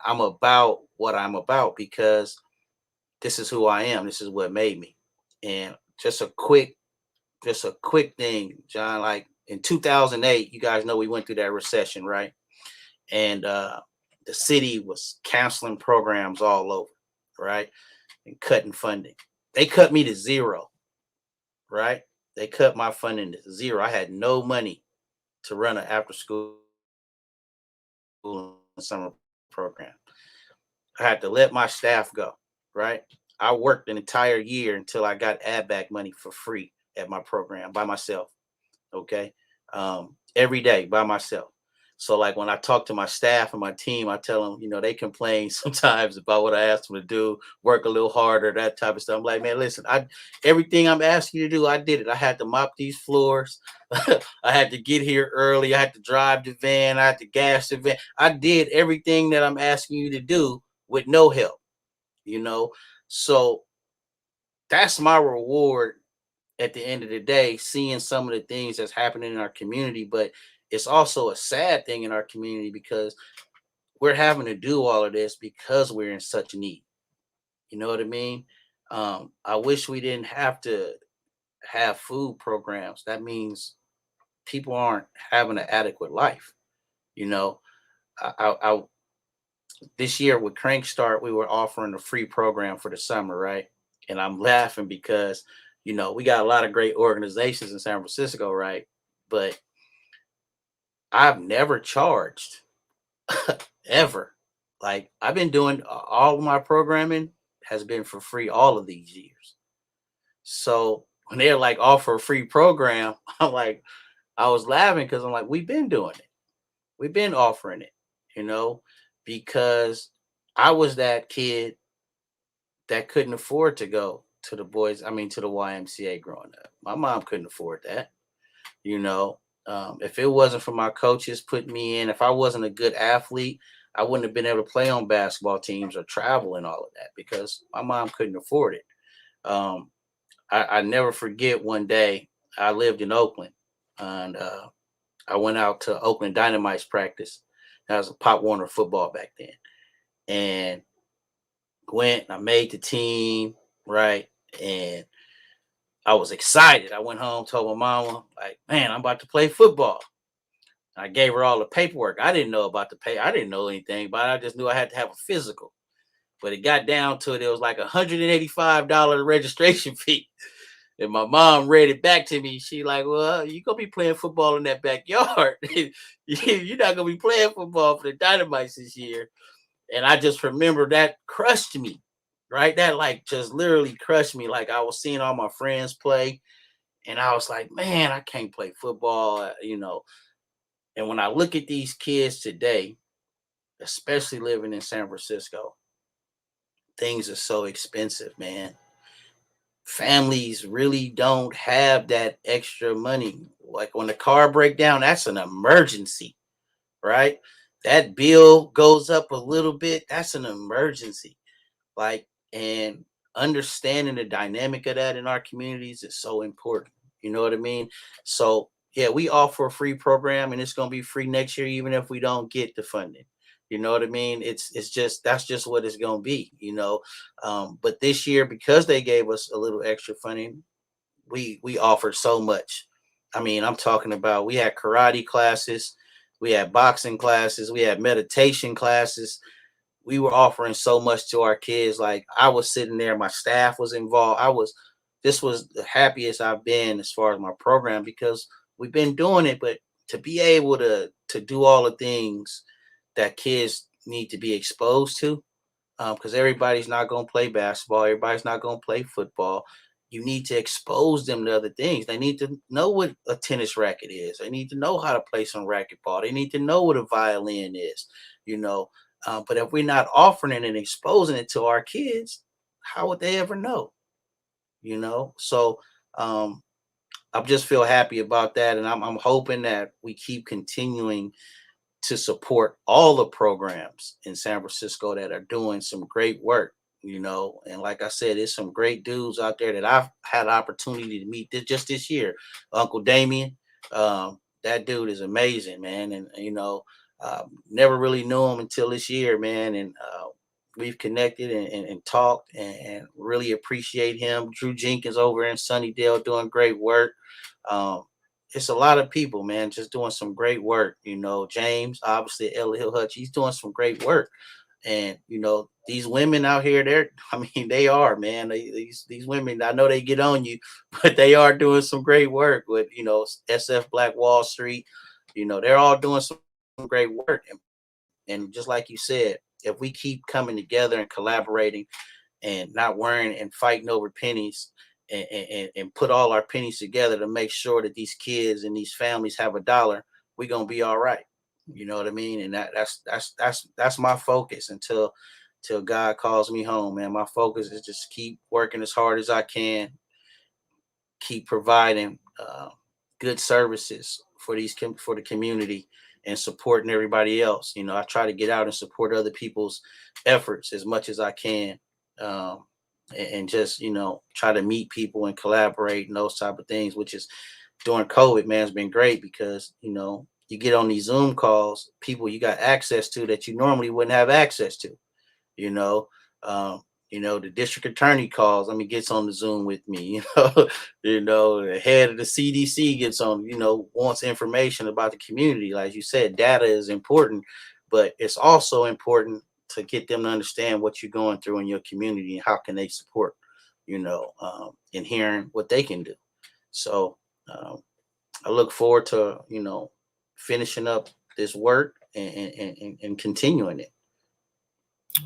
I'm about what I'm about, because this is who I am. This is what made me. And just a quick thing, John, like in 2008, you guys know we went through that recession, right? And the city was canceling programs all over, right? And cutting funding. They cut me to zero, right? They cut my funding to zero. I had no money to run an after school and summer program. I had to let my staff go, right? I worked an entire year until I got add back money for free at my program by myself. Okay. Every day by myself. So like when I talk to my staff and my team, I tell them, they complain sometimes about what I asked them to do, work a little harder, that type of stuff. I'm like, man, listen, everything I'm asking you to do, I did it. I had to mop these floors. I had to get here early. I had to drive the van. I had to gas the van. I did everything that I'm asking you to do with no help, So that's my reward at the end of the day, seeing some of the things that's happening in our community. But it's also a sad thing in our community, because we're having to do all of this because we're in such need. You know what I mean? I wish we didn't have to have food programs. That means people aren't having an adequate life. I this year with Crank Start, we were offering a free program for the summer, right? And I'm laughing because, we got a lot of great organizations in San Francisco, right? But I've never charged ever. Like, I've been doing all of my programming has been for free all of these years. So when they're like offer a free program, I was laughing because I'm like, we've been doing it. We've been offering it, because I was that kid that couldn't afford to go to the YMCA growing up. My mom couldn't afford that. If it wasn't for my coaches putting me in, if I wasn't a good athlete, I wouldn't have been able to play on basketball teams or travel and all of that, because my mom couldn't afford it. I never forget one day I lived in Oakland, and I went out to Oakland Dynamite's practice. That was a Pop Warner football back then. And I made the team, right? And I was excited. I went home, told my mama, like, man, I'm about to play football. I gave her all the paperwork. I didn't know about the pay. I didn't know anything about it. I just knew I had to have a physical. But it got down to it. It was like $185 registration fee. And my mom read it back to me. She like, well, you gonna be playing football in that backyard. You're not gonna be playing football for the Dynamites this year. And I just remember that crushed me, right? That like just literally crushed me. Like I was seeing all my friends play, and I was like, man, I can't play football, you know. And when I look at these kids today, especially living in San Francisco, things are so expensive, man. Families really don't have that extra money. Like when the car break down, that's an emergency, right? That bill goes up a little bit, that's an emergency. Like, and understanding the dynamic of that in our communities is so important. You know what I mean? So yeah, we offer a free program and it's gonna be free next year, even if we don't get the funding. You know what I mean? It's just that's just what it's gonna be, you know. But this year, because they gave us a little extra funding, we offered so much. I mean, I'm talking about we had karate classes, we had boxing classes, we had meditation classes. We were offering so much to our kids. Like I was sitting there, my staff was involved. This was the happiest I've been as far as my program because we've been doing it, but to be able to do all the things that kids need to be exposed to, because everybody's not going to play basketball, everybody's not going to play football. You need to expose them to other things. They need to know what a tennis racket is. They need to know how to play some racquetball. They need to know what a violin is, you know. But if we're not offering it and exposing it to our kids, how would they ever know? You know, so I just feel happy about that, and I'm hoping that we keep continuing to support all the programs in San Francisco that are doing some great work. You know, and like I said, there's some great dudes out there that I've had opportunity to meet just this year. Uncle Damien, that dude is amazing, man, and you know. Never really knew him until this year, man, and we've connected and talked and really appreciate him. Drew Jenkins over in Sunnydale doing great work. Um, it's a lot of people, man, just doing some great work. You know, James, obviously at Ella Hill Hutch, he's doing some great work. And you know, these women out here, I mean, they are, man. These women, I know they get on you, but they are doing some great work with, you know, SF Black Wall Street. You know, they're all doing some great work. And just like you said, if we keep coming together and collaborating and not worrying and fighting over pennies and put all our pennies together to make sure that these kids and these families have a dollar, we're gonna be all right. You know what I mean? And that's my focus until God calls me home, man. My focus is just keep working as hard as I can, keep providing good services for the community and supporting everybody else. You know, I try to get out and support other people's efforts as much as I can. And just, you know, try to meet people and collaborate and those type of things, which is during COVID, man, has been great because, you know, you get on these Zoom calls, people you got access to that you normally wouldn't have access to, you know. You know, the district attorney calls, I mean, gets on the Zoom with me, you know, the head of the CDC gets on, you know, wants information about the community. Like you said, data is important, but it's also important to get them to understand what you're going through in your community and how can they support, you know, and hearing what they can do. So I look forward to, you know, finishing up this work and continuing it.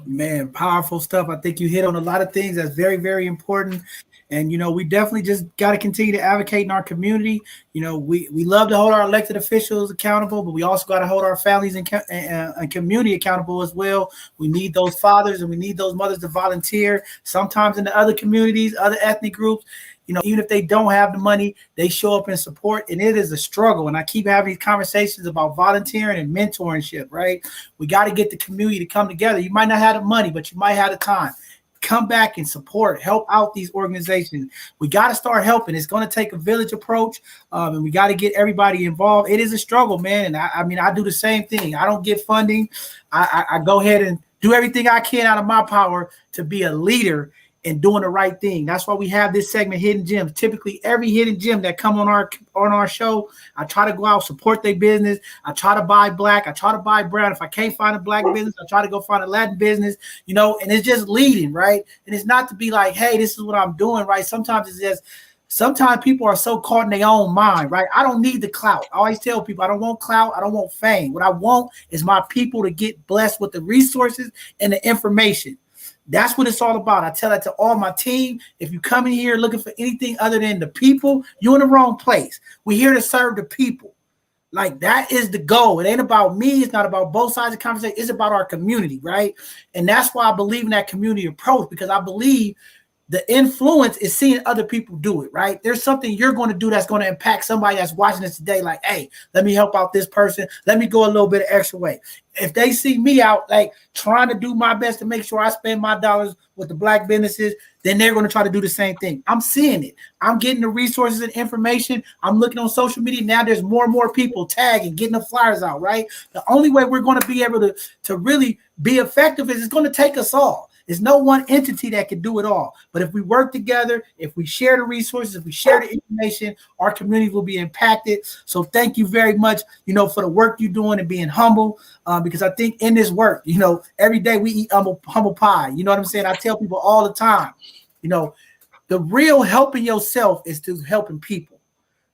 Man, powerful stuff. I think you hit on a lot of things that's very, very important. And, you know, we definitely just got to continue to advocate in our community. You know, we love to hold our elected officials accountable, but we also got to hold our families and community accountable as well. We need those fathers and we need those mothers to volunteer. Sometimes in the other communities, other ethnic groups, you know, even if they don't have the money, they show up and support. And it is a struggle. And I keep having these conversations about volunteering and mentorship, right? We got to get the community to come together. You might not have the money, but you might have the time. come back and support, help out these organizations. We got to start helping. It's going to take a village approach, and we got to get everybody involved. It is a struggle, man. And I mean, I do the same thing. I don't get funding. I go ahead and do everything I can out of my power to be a leader and doing the right thing. That's why we have this segment, Hidden Gems. Typically, every hidden gem that come on our show, I try to go out, support their business. I try to buy black. I try to buy brown. If I can't find a black business, I try to go find a Latin business, and it's just leading, right? And it's not to be like, hey, this is what I'm doing, right? Sometimes people are so caught in their own mind, right? I don't need the clout. I always tell people I don't want clout. I don't want fame. What I want is my people to get blessed with the resources and the information. That's what it's all about. I tell that to all my team. If you come in here looking for anything other than the people, you're in the wrong place. We're here to serve the people. Like, that is the goal. It ain't about me. It's not about both sides of the conversation. It's about our community, right? And that's why I believe in that community approach, because I believe the influence is seeing other people do it, right? There's something you're going to do that's going to impact somebody that's watching this today. Like, hey, let me help out this person. Let me go a little bit of extra way. If they see me out, like, trying to do my best to make sure I spend my dollars with the black businesses, then they're going to try to do the same thing. I'm seeing it. I'm getting the resources and information. I'm looking on social media. Now there's more and more people tagging, getting the flyers out, right? The only way we're going to be able to really be effective is it's going to take us all. There's no one entity that can do it all. But if we work together, if we share the resources, if we share the information, our community will be impacted. So thank you very much, for the work you're doing and being humble. Because I think in this work, every day we eat humble pie. You know what I'm saying? I tell people all the time, the real helping yourself is to helping people,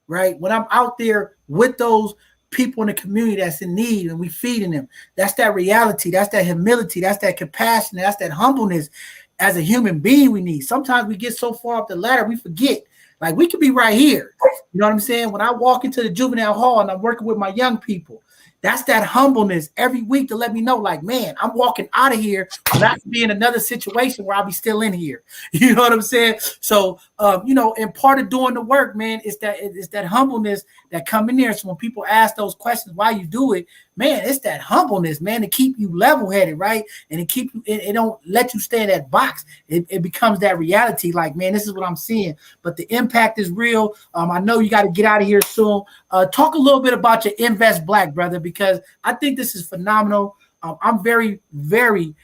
right? When I'm out there with those people in the community that's in need and we feeding them, that's that reality, that's that humility, that's that compassion, that's that humbleness as a human being we need. Sometimes we get so far up the ladder we forget, like, we could be right here. You know what I'm saying? When I walk into the juvenile hall and I'm working with my young people, that's that humbleness every week to let me know, like, man, I'm walking out of here not to be in another situation where I'll be still in here. You know what I'm saying? So, and part of doing the work, man, is that humbleness that come in there. So when people ask those questions, why you do it, man, it's that humbleness, man, to keep you level-headed, right? And to keep you, it don't let you stay in that box. It becomes that reality, like, man, this is what I'm seeing. But the impact is real. I know you got to get out of here soon. Talk a little bit about your Invest Black, brother, because I think this is phenomenal. I'm very, very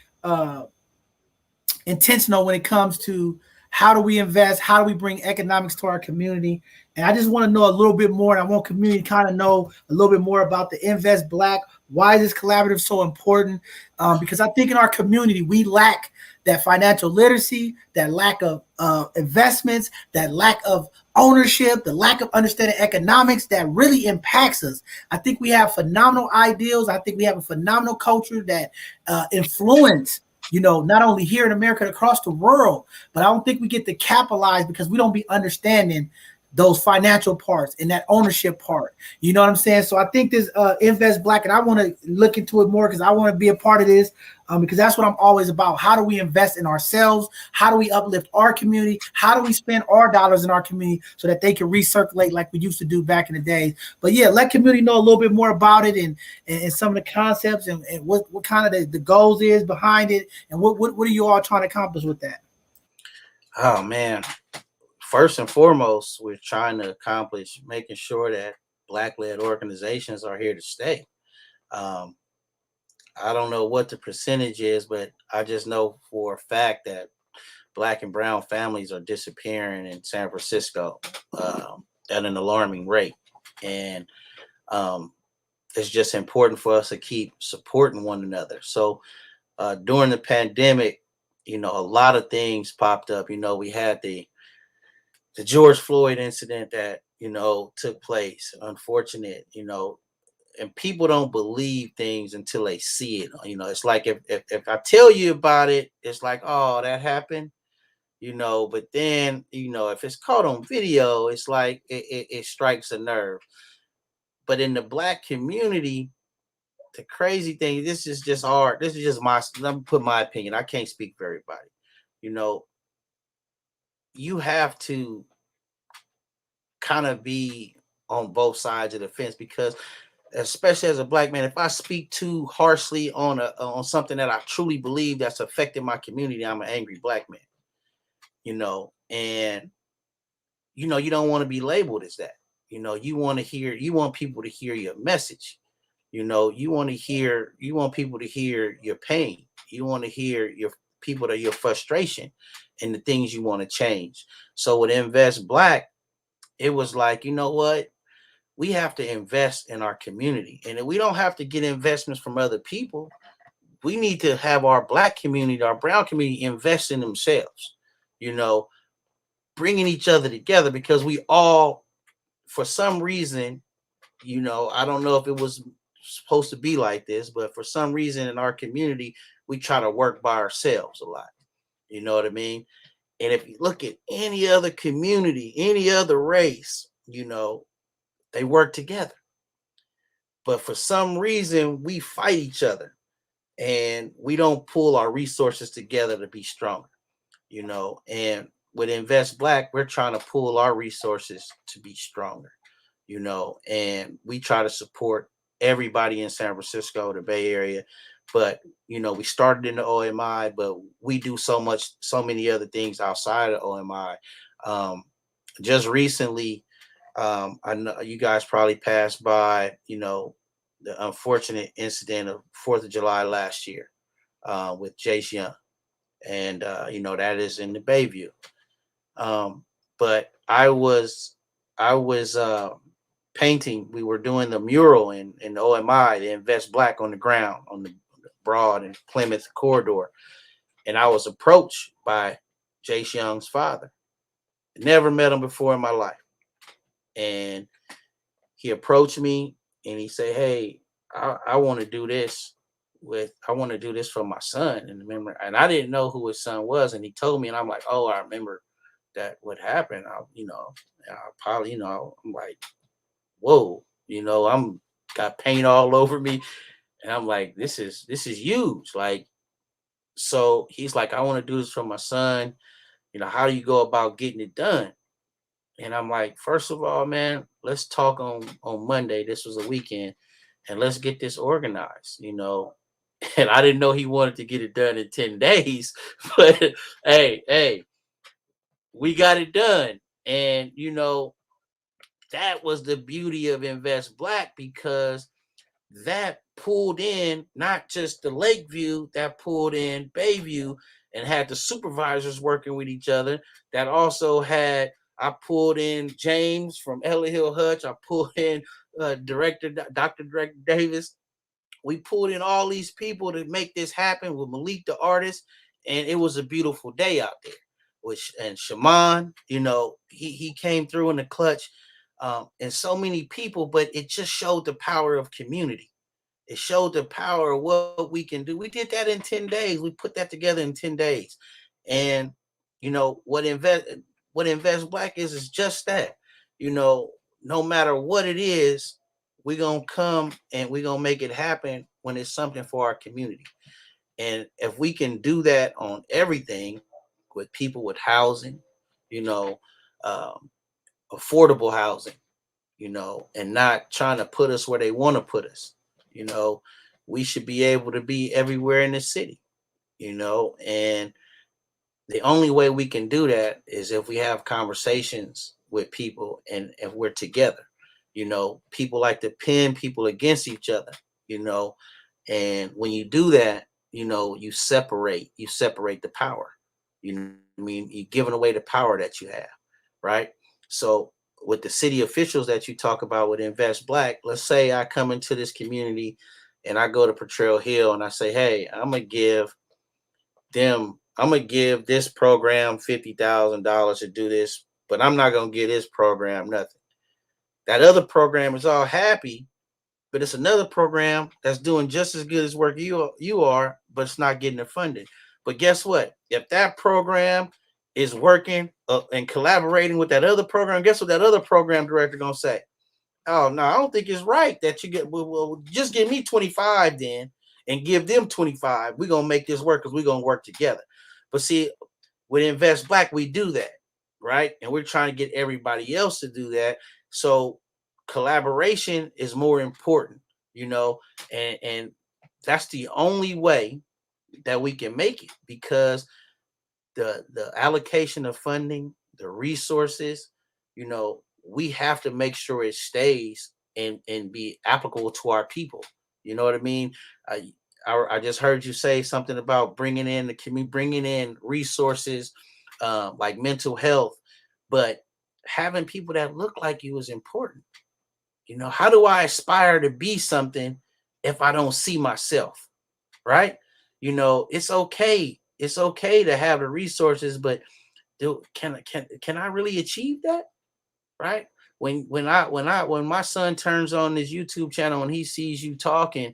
intentional when it comes to how do we invest, how do we bring economics to our community. And I just want to know a little bit more, and I want community to kind of know a little bit more about the Invest Black. Why is this collaborative so important? Because I think in our community, we lack that financial literacy, that lack of investments, that lack of ownership, the lack of understanding economics that really impacts us. I think we have phenomenal ideals. I think we have a phenomenal culture that influence, not only here in America, across the world, but I don't think we get to capitalize because we don't be understanding those financial parts and that ownership part. You know what I'm saying? So I think this Invest Black, and I want to look into it more because I want to be a part of this because that's what I'm always about. How do we invest in ourselves? How do we uplift our community? How do we spend our dollars in our community so that they can recirculate like we used to do back in the days? But yeah, let community know a little bit more about it and some of the concepts and what kind of the goals is behind it and what are you all trying to accomplish with that? Oh, man. First and foremost, we're trying to accomplish making sure that Black-led organizations are here to stay. I don't know what the percentage is, but I just know for a fact that Black and brown families are disappearing in San Francisco at an alarming rate. And it's just important for us to keep supporting one another. So during the pandemic, a lot of things popped up. We had the George Floyd incident that, took place, unfortunate, and people don't believe things until they see it. It's like if I tell you about it, it's like, oh, that happened, but then, if it's caught on video, it's like it strikes a nerve. But in the Black community, the crazy thing, this is just art. This is just let me put my opinion. I can't speak for everybody. You have to kind of be on both sides of the fence because especially as a black man, if I speak too harshly on something that I truly believe that's affecting my community, I'm an angry black man, and you don't want to be labeled as that. You want people to hear your message. You want people to hear your pain. You want to hear your frustration and the things you want to change. So with Invest Black, it was like, you know what? We have to invest in our community. And we don't have to get investments from other people. We need to have our black community, our brown community invest in themselves, you know, bringing each other together because we all, for some reason, I don't know if it was supposed to be like this, but for some reason in our community, we try to work by ourselves a lot. You know what I mean? And if you look at any other community, any other race, they work together. But for some reason, we fight each other and we don't pull our resources together to be stronger, And with Invest Black, we're trying to pull our resources to be stronger, and we try to support everybody in San Francisco, the Bay Area. But, we started in the OMI, but we do so many other things outside of OMI. Just recently, I know you guys probably passed by, the unfortunate incident of 4th of July last year with Jace Young. And, that is in the Bayview. But I was painting. We were doing the mural in the OMI, the Invest Black on the ground on the Broad and Plymouth corridor. And I was approached by Jace Young's father. Never met him before in my life. And he approached me and he said, "Hey, I want to do this for my son." And I didn't know who his son was. And he told me, and I'm like, "Oh, I remember that what happened." I probably, I'm like, whoa, I'm got paint all over me. And I'm like, this is huge. Like, so he's like, "I want to do this for my son. How do you go about getting it done?" And I'm like, first of all, man, let's talk on Monday. This was a weekend, and let's get this organized, And I didn't know he wanted to get it done in 10 days, but hey, we got it done. And that was the beauty of Invest Black, because that pulled in not just the Lakeview, that pulled in Bayview and had the supervisors working with each other. That also had, I pulled in James from Ella Hill Hutch. I pulled in Dr. Director Davis. We pulled in all these people to make this happen with Malik, the artist. And it was a beautiful day out there. And Shaman, he came through in the clutch. And so many people, but it just showed the power of community. It showed the power of what we can do. We did that in 10 days. We put that together in 10 days. And, what Invest Black is just that. No matter what it is, we're going to come and we're going to make it happen when it's something for our community. And if we can do that on everything with people with housing, affordable housing, and not trying to put us where they want to put us. We should be able to be everywhere in the city, and the only way we can do that is if we have conversations with people and if we're together. People like to pin people against each other, and when you do that, you separate the power. You're giving away the power that you have, right? So with the city officials that you talk about with Invest Black, let's say I come into this community and I go to Potrero Hill and I say, "Hey, I'm gonna give this program $50,000 to do this, but I'm not gonna give this program nothing." That other program is all happy, but it's another program that's doing just as good as work you are, but it's not getting the funding. But guess what? If that program is working and collaborating with that other program, guess what that other program director gonna say? "Oh no, I don't think it's right that you get. Well, just give me 25 then, and give them 25. We're gonna make this work because we're gonna work together." But see, with Invest Black, we do that, right? And we're trying to get everybody else to do that. So collaboration is more important, and that's the only way that we can make it, because the allocation of funding, the resources, we have to make sure it stays and be applicable to our people. You know what I mean? I just heard you say something about bringing in the community, bringing in resources, like mental health, but having people that look like you is important. How do I aspire to be something if I don't see myself? Right? It's okay. It's okay to have the resources, but can I really achieve that? Right? When my son turns on this YouTube channel and he sees you talking,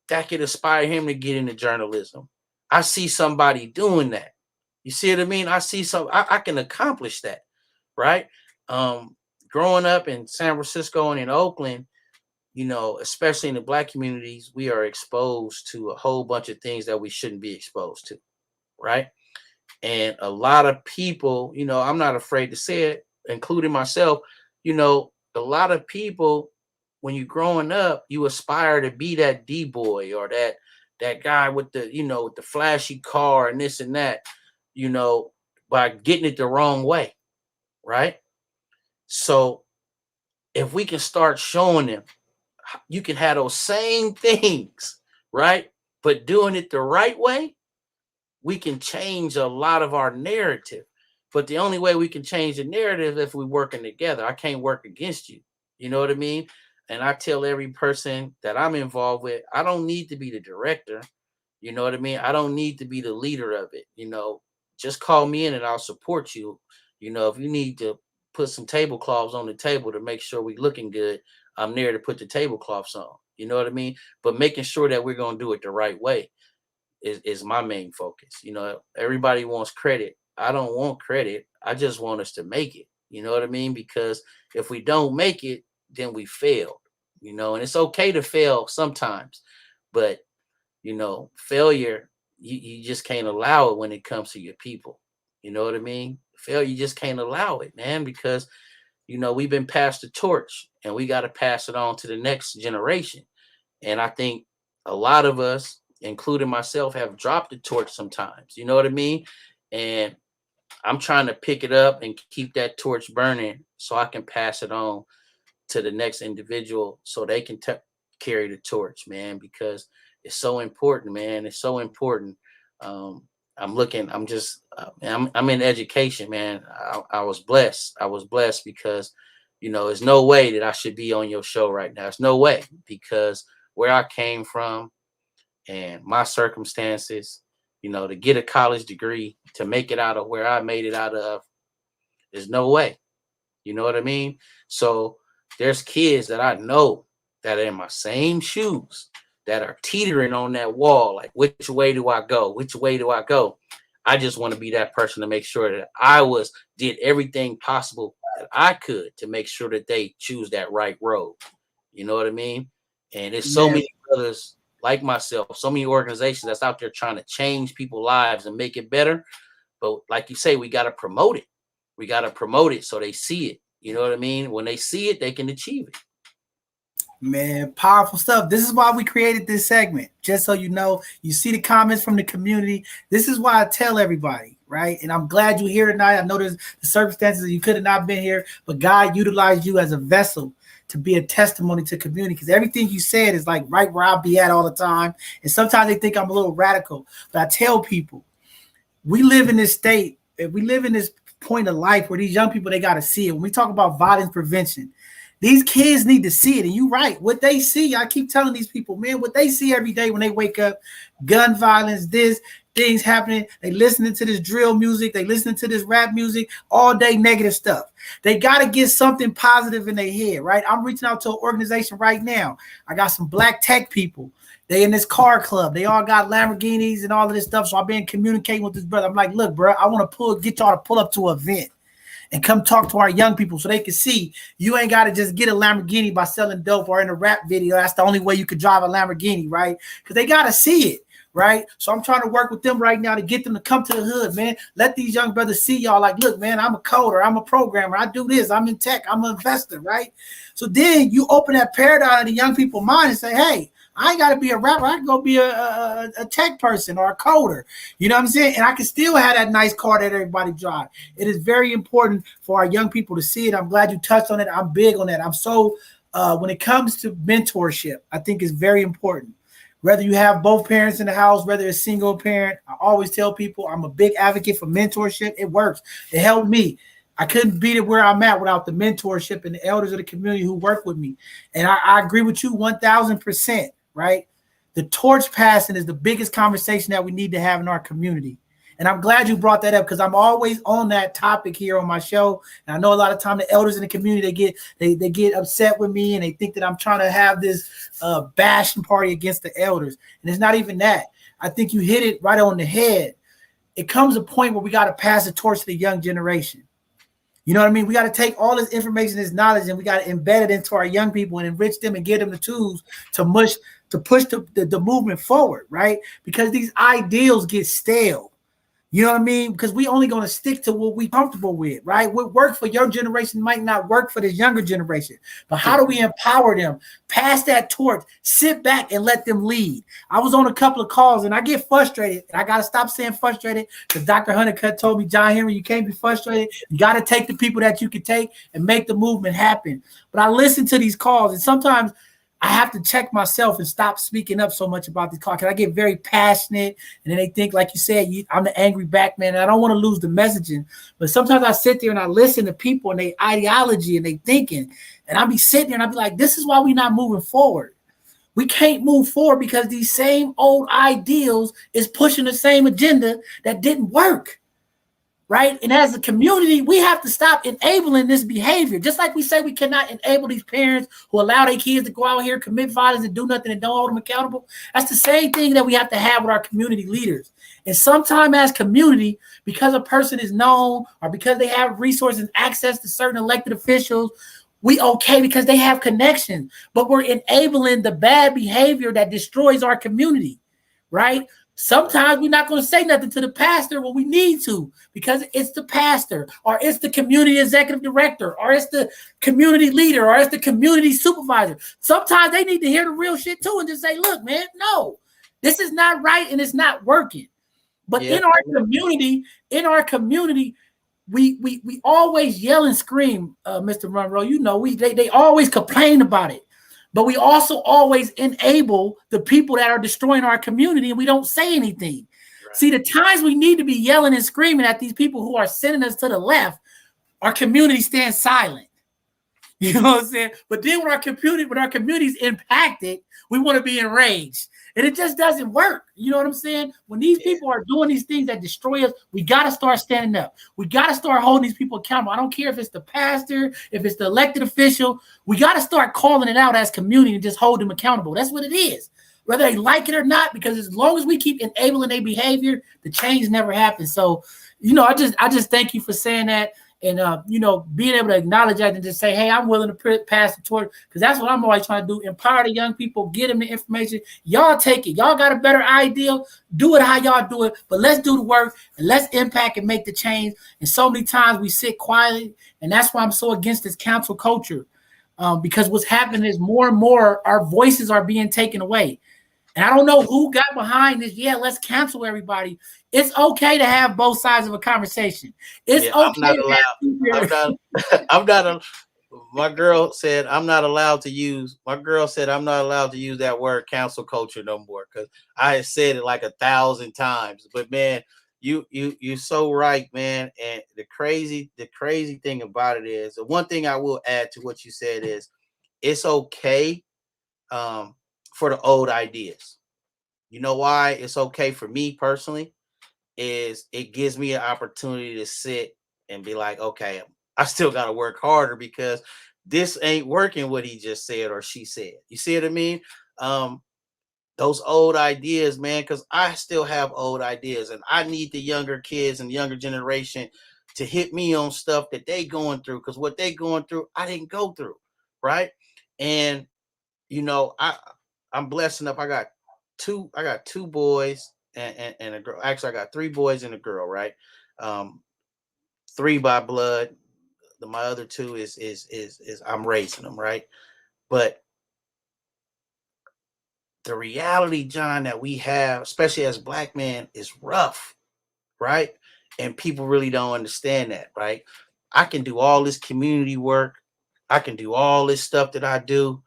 that could inspire him to get into journalism. I see somebody doing that. You see what I mean? I can accomplish that, right? Growing up in San Francisco and in Oakland, especially in the Black communities, we are exposed to a whole bunch of things that we shouldn't be exposed to, right? And a lot of people, I'm not afraid to say it, including myself, a lot of people, when you're growing up, you aspire to be that D-boy or that guy with the, with the flashy car and this and that, by getting it the wrong way, right? So if we can start showing them, you can have those same things, right? But doing it the right way, we can change a lot of our narrative. But the only way we can change the narrative is if we're working together. I can't work against you. You know what I mean? And I tell every person that I'm involved with, I don't need to be the director. You know what I mean? I don't need to be the leader of it. Just call me in and I'll support you. If you need to put some tablecloths on the table to make sure we're looking good, I'm there to put the tablecloths on. You know what I mean? But making sure that we're going to do it the right way is my main focus. Everybody wants credit. I don't want credit. I just want us to make it. You know what I mean? Because if we don't make it, then we failed. And it's okay to fail sometimes, but failure, you just can't allow it when it comes to your people. You know what I mean? Failure, you just can't allow it, man, because we've been passed the torch and we got to pass it on to the next generation. And I think a lot of us, including myself, have dropped the torch sometimes. You know what I mean? And I'm trying to pick it up and keep that torch burning so I can pass it on to the next individual so they can carry the torch, man, because it's so important, man. It's so important. I'm in education, man. I was blessed. I was blessed because, there's no way that I should be on your show right now. There's no way, because where I came from and my circumstances, to get a college degree, to make it out of where I made it out of, there's no way. You know what I mean? So there's kids that I know that are in my same shoes that are teetering on that wall. Like, which way do I go? Which way do I go? I just want to be that person to make sure that I did everything possible that I could to make sure that they choose that right road. You know what I mean? And there's so many brothers like myself, so many organizations that's out there trying to change people's lives and make it better. But like you say, we got to promote it. We got to promote it so they see it. You know what I mean? When they see it, they can achieve it. Man, powerful stuff. This is why we created this segment. Just so you know, you see the comments from the community. This is why I tell everybody, right? And I'm glad you're here tonight. I know there's the circumstances that you could have not been here, but God utilized you as a vessel to be a testimony to community, because everything you said is like right where I'll be at all the time. And sometimes they think I'm a little radical, but I tell people, we live in this state, we live in this point of life where these young people, they got to see it. When we talk about violence prevention, these kids need to see it. And you're right. What they see, I keep telling these people, man, what they see every day when they wake up, gun violence, things happening. They listening to this drill music. They listening to this rap music, all day negative stuff. They got to get something positive in their head, right? I'm reaching out to an organization right now. I got some black tech people. They in this car club. They all got Lamborghinis and all of this stuff. So I've been communicating with this brother. I'm like, look, bro, I want to get y'all to pull up to an event and come talk to our young people so they can see you ain't got to just get a Lamborghini by selling dope or in a rap video. That's the only way you could drive a Lamborghini, right? Because they got to see it. right? So I'm trying to work with them right now to get them to come to the hood, man. Let these young brothers see y'all like, look, man, I'm a coder, I'm a programmer, I do this, I'm in tech, I'm an investor, right? So then you open that paradigm in the young people's mind and say, hey, I ain't got to be a rapper. I can go be a tech person or a coder. You know what I'm saying? And I can still have that nice car that everybody drive. It is very important for our young people to see it. I'm glad you touched on it. I'm big on that. I'm so, when it comes to mentorship, I think it's very important. Whether you have both parents in the house, whether it's single parent, I always tell people I'm a big advocate for mentorship. It works. It helped me. I couldn't beat it where I'm at without the mentorship and the elders of the community who work with me. And I agree with you 1,000%, right? The torch passing is the biggest conversation that we need to have in our community. And I'm glad you brought that up because I'm always on that topic here on my show. And I know a lot of time the elders in the community, they get upset with me and they think that I'm trying to have this bashing party against the elders. And it's not even that. I think you hit it right on the head. It comes a point where we got to pass the torch to the young generation. You know what I mean? We got to take all this information, this knowledge, and we got to embed it into our young people and enrich them and give them the tools to push the movement forward, right? Because these ideals get stale. You know what I mean? Because we only going to stick to what we comfortable with, right? What worked for your generation might not work for this younger generation. But how do we empower them? Pass that torch, sit back and let them lead. I was on a couple of calls and I get frustrated. And I got to stop saying frustrated because Dr. Honeycutt told me, John Henry, you can't be frustrated. You got to take the people that you can take and make the movement happen. But I listen to these calls and sometimes I have to check myself and stop speaking up so much about this call because I get very passionate and then they think, like you said, I'm the angry back man and I don't want to lose the messaging. But sometimes I sit there and I listen to people and their ideology and they thinking and I'll be sitting there and I'll be like, this is why we're not moving forward. We can't move forward because these same old ideals is pushing the same agenda that didn't work. Right. And as a community, we have to stop enabling this behavior. Just like we say we cannot enable these parents who allow their kids to go out here, commit violence and do nothing and don't hold them accountable. That's the same thing that we have to have with our community leaders. And sometimes as community, because a person is known or because they have resources and access to certain elected officials, we okay because they have connections. But we're enabling the bad behavior that destroys our community. Right. Sometimes we're not going to say nothing to the pastor when we need to because it's the pastor or it's the community executive director or it's the community leader or it's the community supervisor. Sometimes they need to hear the real shit too and just say, look, man, no, this is not right and it's not working. But in our community, we always yell and scream, Mr. Monroe. You know, they always complain about it. But we also always enable the people that are destroying our community and we don't say anything. Right. See, the times we need to be yelling and screaming at these people who are sending us to the left, our community stands silent. You know what I'm saying? But then when our community's impacted, we want to be enraged. And it just doesn't work. You know what I'm saying? When these people are doing these things that destroy us, we got to start standing up. We got to start holding these people accountable. I don't care if it's the pastor, if it's the elected official. We got to start calling it out as community and just hold them accountable. That's what it is. Whether they like it or not, because as long as we keep enabling their behavior, the change never happens. So, you know, I just thank you for saying that. And, you know, being able to acknowledge that and just say, hey, I'm willing to pass the torch because that's what I'm always trying to do. Empower the young people, get them the information. Y'all take it. Y'all got a better idea. Do it how y'all do it. But let's do the work and let's impact and make the change. And so many times we sit quietly. And that's why I'm so against this council culture because what's happening is more and more our voices are being taken away. And I don't know who got behind this. Yeah, let's cancel everybody. It's okay to have both sides of a conversation. It's okay. I'm not. My girl said I'm not allowed to use. My girl said I'm not allowed to use that word cancel culture no more because I had said it like 1,000 times. But man, you're so right, man. And the crazy thing about it is the one thing I will add to what you said is it's okay for the old ideas. You know why it's okay for me personally is it gives me an opportunity to sit and be like, okay, I still got to work harder because this ain't working what he just said or she said. You see what I mean? Those old ideas, man, because I still have old ideas and I need the younger kids and younger generation to hit me on stuff that they going through because what they going through, I didn't go through, right? And, you know, I'm blessed enough. I got I got two boys and a girl. Actually, I got three boys and a girl, right? Um, three by blood. My other two is I'm raising them, right? But the reality, John, that we have, especially as Black men, is rough, right? And people really don't understand that, right? I can do all this community work, I can do all this stuff that I do,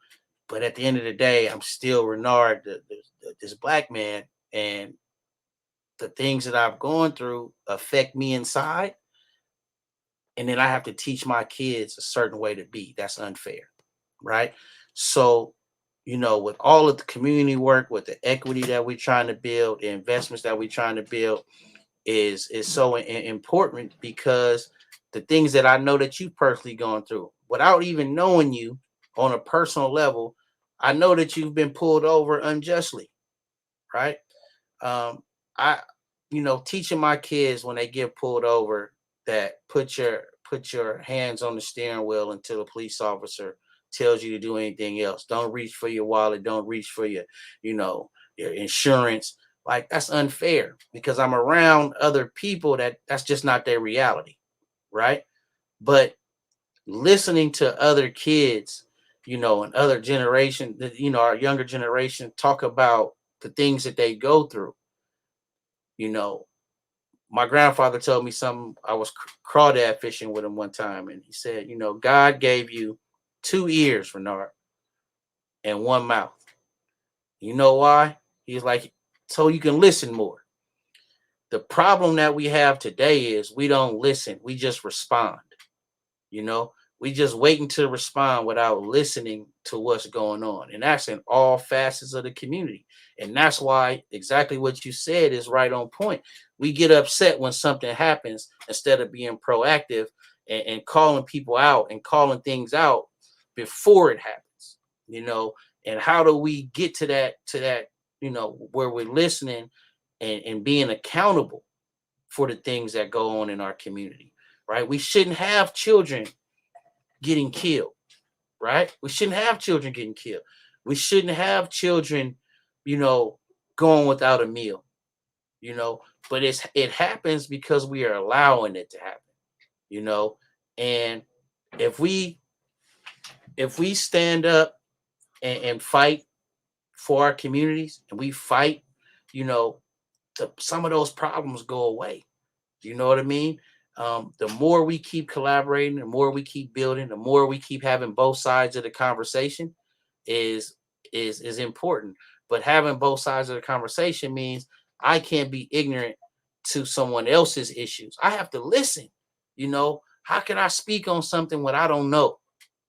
but at the end of the day, I'm still Renard, this Black man, and the things that I've gone through affect me inside, and then I have to teach my kids a certain way to be. That's unfair, right? So, with all of the community work, with the equity that we're trying to build, the investments that we're trying to build, is so important, because the things that I know that you've personally gone through, without even knowing you on a personal level, I know that you've been pulled over unjustly, right? Um, I, teaching my kids when they get pulled over, that put your hands on the steering wheel until the police officer tells you to do anything else. Don't reach for your wallet. Don't reach for your insurance. Like, that's unfair, because I'm around other people that's just not their reality, right? But listening to other kids, and other generation, our younger generation, talk about the things that they go through. You know, my grandfather told me something. I was crawdad fishing with him one time, and he said, God gave you two ears, Renard, and one mouth. You know why? He's like, so you can listen more. The problem that we have today is we don't listen. We just respond. You know, we just waiting to respond without listening to what's going on. And that's in all facets of the community. And that's why exactly what you said is right on point. We get upset when something happens instead of being proactive and calling people out and calling things out before it happens, and how do we get to that, where we're listening and being accountable for the things that go on in our community, right? We shouldn't have children getting killed, right? We shouldn't have children getting killed. We shouldn't have children, going without a meal, but it happens because we are allowing it to happen, you know. And if we stand up and fight for our communities, and we fight, you know, some of those problems go away. Do you know what I mean? The more we keep collaborating, the more we keep building, the more we keep having both sides of the conversation is is important. But having both sides of the conversation means I can't be ignorant to someone else's issues. I have to listen. How can I speak on something when I don't know?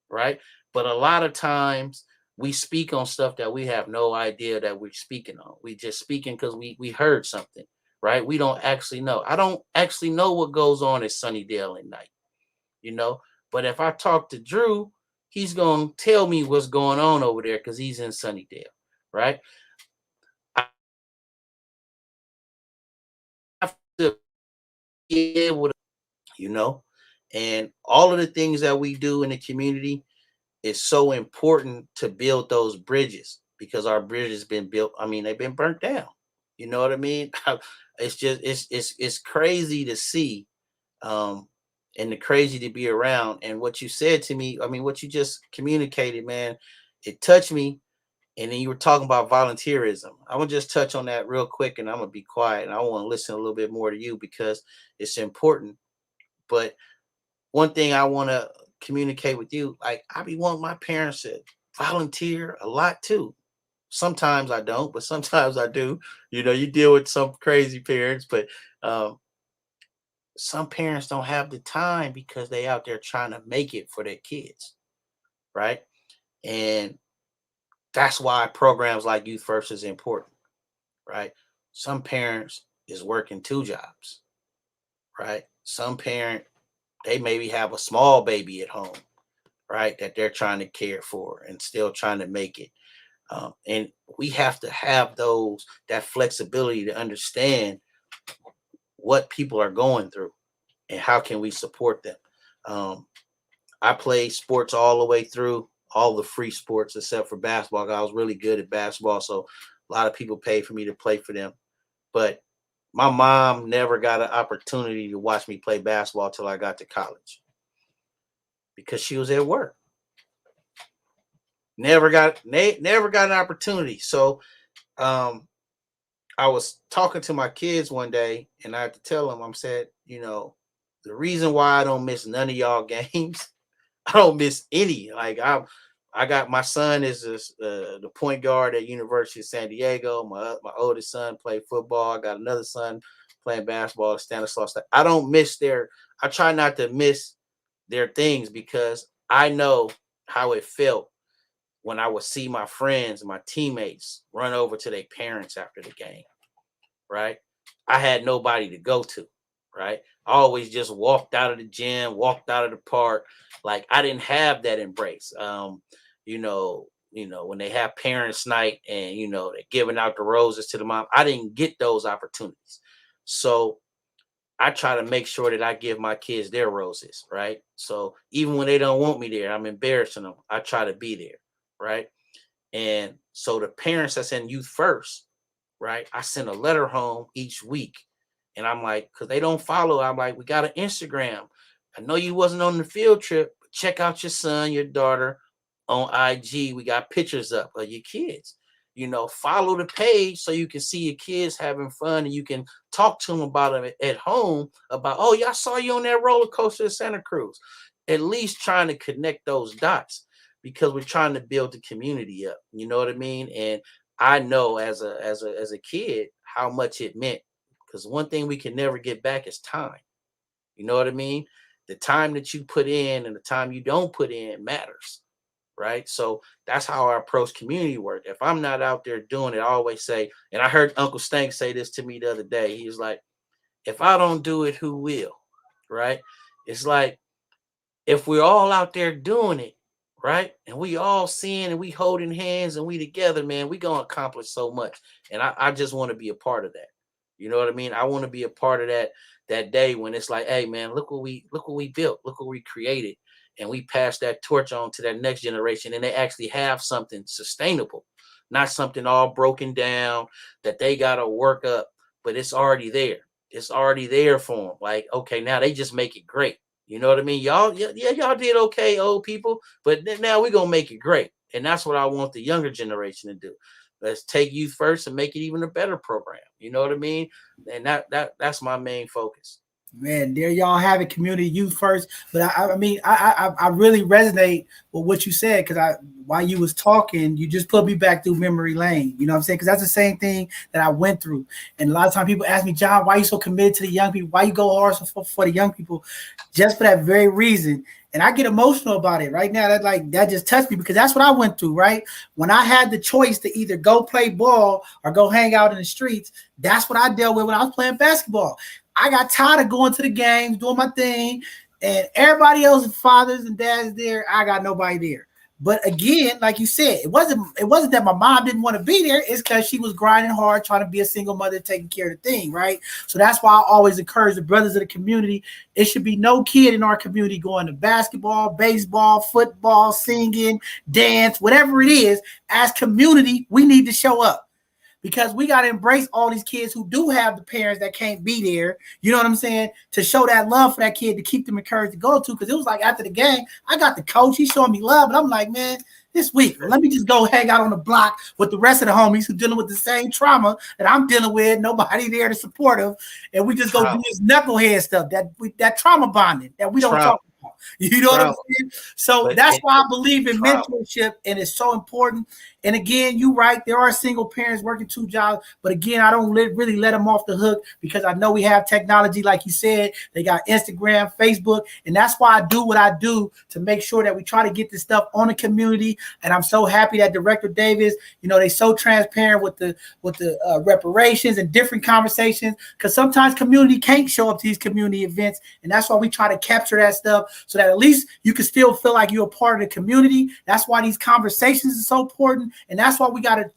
Right? But a lot of times we speak on stuff that we have no idea that we're speaking on. We just speaking because we heard something, right? We don't actually know. I don't actually know what goes on at Sunnydale at night, you know. But if I talk to Drew, he's gonna tell me what's going on over there because he's in Sunnydale, right? I have to be able to, and all of the things that we do in the community is so important to build those bridges, because our bridges been built. I mean, they've been burnt down. You know what I mean? It's just it's crazy to see, um, and the crazy to be around. And what you said to me, I mean, what you just communicated, man, it touched me. And then you were talking about volunteerism. I'm gonna just touch on that real quick, and I'm gonna be quiet. And I want to listen a little bit more to you because it's important. But one thing I want to communicate with you, like, I be wanting my parents to volunteer a lot too. Sometimes I don't, but sometimes I do. You deal with some crazy parents, but um, some parents don't have the time because they out there trying to make it for their kids, right? And that's why programs like Youth First is important, right? Some parents is working two jobs, right? Some parent, they maybe have a small baby at home, right? That they're trying to care for and still trying to make it. And we have to have that flexibility to understand what people are going through and how can we support them. Um, I played sports all the way through, all the free sports except for basketball. I was really good at basketball, so A lot of people paid for me to play for them, but my mom never got an opportunity to watch me play basketball till I got to college because she was at work. Never got an opportunity. So I was talking to my kids one day, and I had to tell them, I said, the reason why I don't miss none of y'all games, I don't miss any. Like I got my son is the point guard at University of San Diego. My oldest son played football. I got another son playing basketball at Stanislaus. I don't miss I try not to miss their things because I know how it felt when I would see my friends, my teammates run over to their parents after the game, right? I had nobody to go to, right? I always just walked out of the gym, walked out of the park. Like I didn't have that embrace. When they have parents' night and, they're giving out the roses to the mom, I didn't get those opportunities. So I try to make sure that I give my kids their roses, right? So even when they don't want me there, I'm embarrassing them. I try to be there, right? And so the parents that's in Youth First, right? I send a letter home each week. And I'm like, because they don't follow, I'm like, we got an Instagram. I know you wasn't on the field trip, but check out your son, your daughter on IG. We got pictures up of your kids. Follow the page so you can see your kids having fun and you can talk to them about it at home about, oh, yeah, I saw you on that roller coaster in Santa Cruz. At least trying to connect those dots because we're trying to build the community up. You know what I mean? And I know as a kid how much it meant, because one thing we can never get back is time. You know what I mean? The time that you put in and the time you don't put in matters, right? So that's how I approach community work. If I'm not out there doing it, I always say, and I heard Uncle Stank say this to me the other day. He was like, if I don't do it, who will? Right? It's like, if we're all out there doing it, right? And we all seeing and we holding hands and we together, man, we going to accomplish so much. And I just want to be a part of that. You know what I mean? I want to be a part of that day when it's like, hey, man, look what we built. Look what we created. And we pass that torch on to that next generation. And they actually have something sustainable, not something all broken down that they got to work up, but it's already there. It's already there for them. Like, okay, now they just make it great. You know what I mean? Y'all did okay, old people, but now we're going to make it great. And that's what I want the younger generation to do. Let's take Youth First and make it even a better program. You know what I mean? And that's my main focus. Man, there y'all have it, community Youth First. But I really resonate with what you said, because while you was talking, you just put me back through memory lane. You know what I'm saying? Because that's the same thing that I went through. And a lot of times people ask me, John, why are you so committed to the young people? Why you go hard for the young people? Just for that very reason. And I get emotional about it right now. That just touched me, because that's what I went through, right? When I had the choice to either go play ball or go hang out in the streets, that's what I dealt with when I was playing basketball. I got tired of going to the games, doing my thing, and everybody else's fathers and dads there. I got nobody there. But again, like you said, it wasn't that my mom didn't want to be there. It's because she was grinding hard, trying to be a single mother, taking care of the thing, right? So that's why I always encourage the brothers of the community. It should be no kid in our community going to basketball, baseball, football, singing, dance, whatever it is. As community, we need to show up. Because we got to embrace all these kids who do have the parents that can't be there, you know what I'm saying, to show that love for that kid, to keep them encouraged to go to. Because it was like after the game, I got the coach, he's showing me love, and I'm like, man, this week, let me just go hang out on the block with the rest of the homies who dealing with the same trauma that I'm dealing with, nobody there to support them, and we just go do this knucklehead stuff, that trauma bonding that we don't talk about. You know what I'm saying? So that's why I believe in mentorship, and it's so important. And again, you're right. There are single parents working 2 jobs, but again, I don't really let them off the hook, because I know we have technology, like you said. They got Instagram, Facebook, and that's why I do what I do, to make sure that we try to get this stuff on the community. And I'm so happy that Director Davis, they so transparent with the reparations and different conversations, because sometimes community can't show up to these community events, and that's why we try to capture that stuff so that at least you can still feel like you're a part of the community. That's why these conversations are so important. And that's why we got to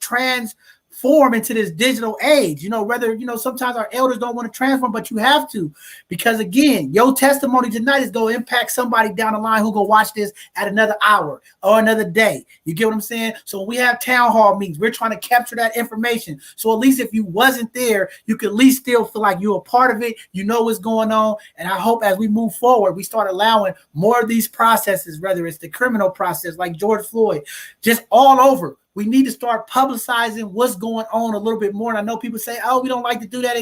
transform into this digital age. Whether, sometimes our elders don't want to transform, but you have to, because again, your testimony tonight is going to impact somebody down the line who go watch this at another hour or another day. You get what I'm saying? So when we have town hall meetings, we're trying to capture that information. So at least if you wasn't there, you could at least still feel like you're a part of it. You know what's going on. And I hope as we move forward, we start allowing more of these processes, whether it's the criminal process like George Floyd, just all over. We need to start publicizing what's going on a little bit more. And I know people say, oh, we don't like to do that.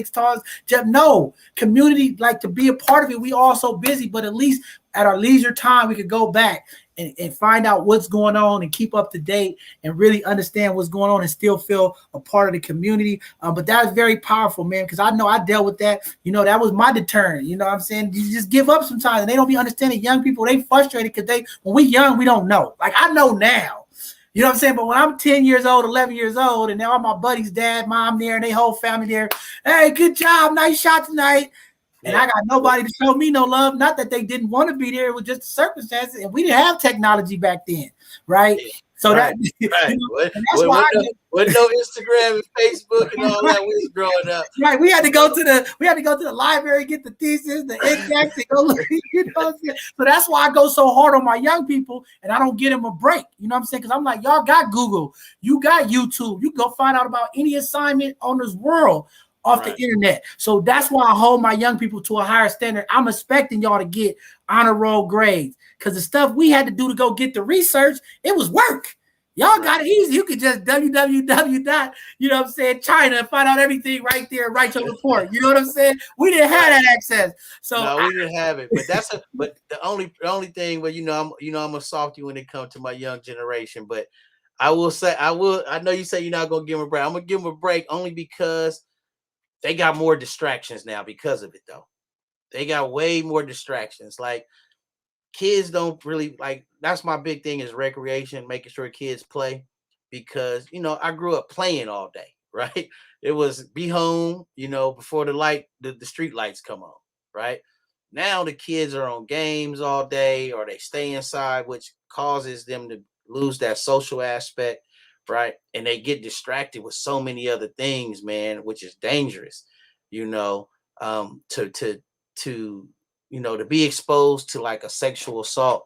No, community like to be a part of it. We all so busy, but at least at our leisure time, we could go back and find out what's going on and keep up to date and really understand what's going on and still feel a part of the community. But that is very powerful, man, because I know I dealt with that. That was my deterrent. You know what I'm saying? You just give up sometimes, and they don't be understanding. Young people, they frustrated because when we young, we don't know. Like, I know now. You know what I'm saying? But when I'm 10 years old, 11 years old, and now all my buddies, dad, mom there, and they whole family there, hey, good job, nice shot tonight. And I got nobody to show me no love. Not that they didn't want to be there. It was just the circumstances. And we didn't have technology back then, right? So right. That's why with no Instagram and Facebook and all that when we was growing up. Right. We had to go to the library, get the thesis, the index, and go look, what I'm saying? So that's why I go so hard on my young people and I don't get them a break. You know what I'm saying? Because I'm like, y'all got Google, you got YouTube, you go find out about any assignment on this world off the internet. So that's why I hold my young people to a higher standard. I'm expecting y'all to get honor roll grades, because the stuff we had to do to go get the research, it was work. Y'all got it easy. You could just China and find out everything right there, write your report. You know what I'm saying? We didn't have that access. So no, we didn't have it. But but the only thing, but I'm a softie when it comes to my young generation. But I will say, I know you say you're not gonna give them a break. I'm gonna give them a break only because they got more distractions now because of it, though. They got way more distractions. Like, kids don't really like, that's my big thing is recreation, making sure kids play, because, I grew up playing all day, right? It was be home, before the street lights come on, right? Now the kids are on games all day, or they stay inside, which causes them to lose that social aspect. Right. And they get distracted with so many other things, man, which is dangerous, to be exposed to like a sexual assault.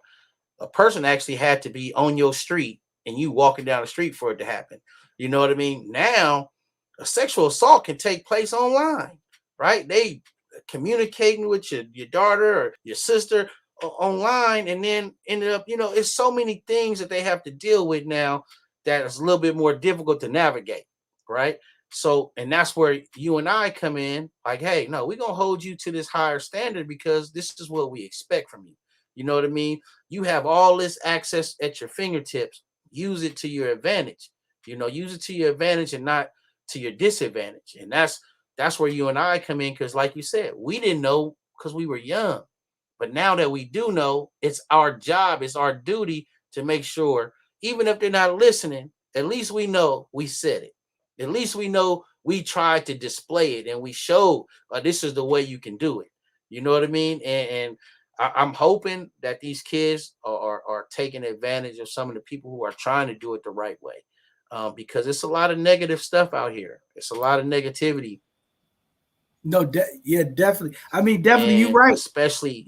A person actually had to be on your street and you walking down the street for it to happen. You know what I mean? Now, a sexual assault can take place online, right? They communicating with your daughter or your sister online, and then ended up, it's so many things that they have to deal with now that is a little bit more difficult to navigate, right? So, and that's where you and I come in, like, hey, no, we're going to hold you to this higher standard because this is what we expect from you. You know what I mean? You have all this access at your fingertips. Use it to your advantage. Use it to your advantage and not to your disadvantage. And that's where you and I come in, because like you said, we didn't know because we were young. But now that we do know, it's our job, it's our duty to make sure, even if they're not listening, at least we know we said it. At least we know we tried to display it and we showed this is the way you can do it. You know what I mean? And I'm hoping that these kids are taking advantage of some of the people who are trying to do it the right way, because it's a lot of negative stuff out here. It's a lot of negativity. No, definitely. I mean, definitely, you're right. Especially,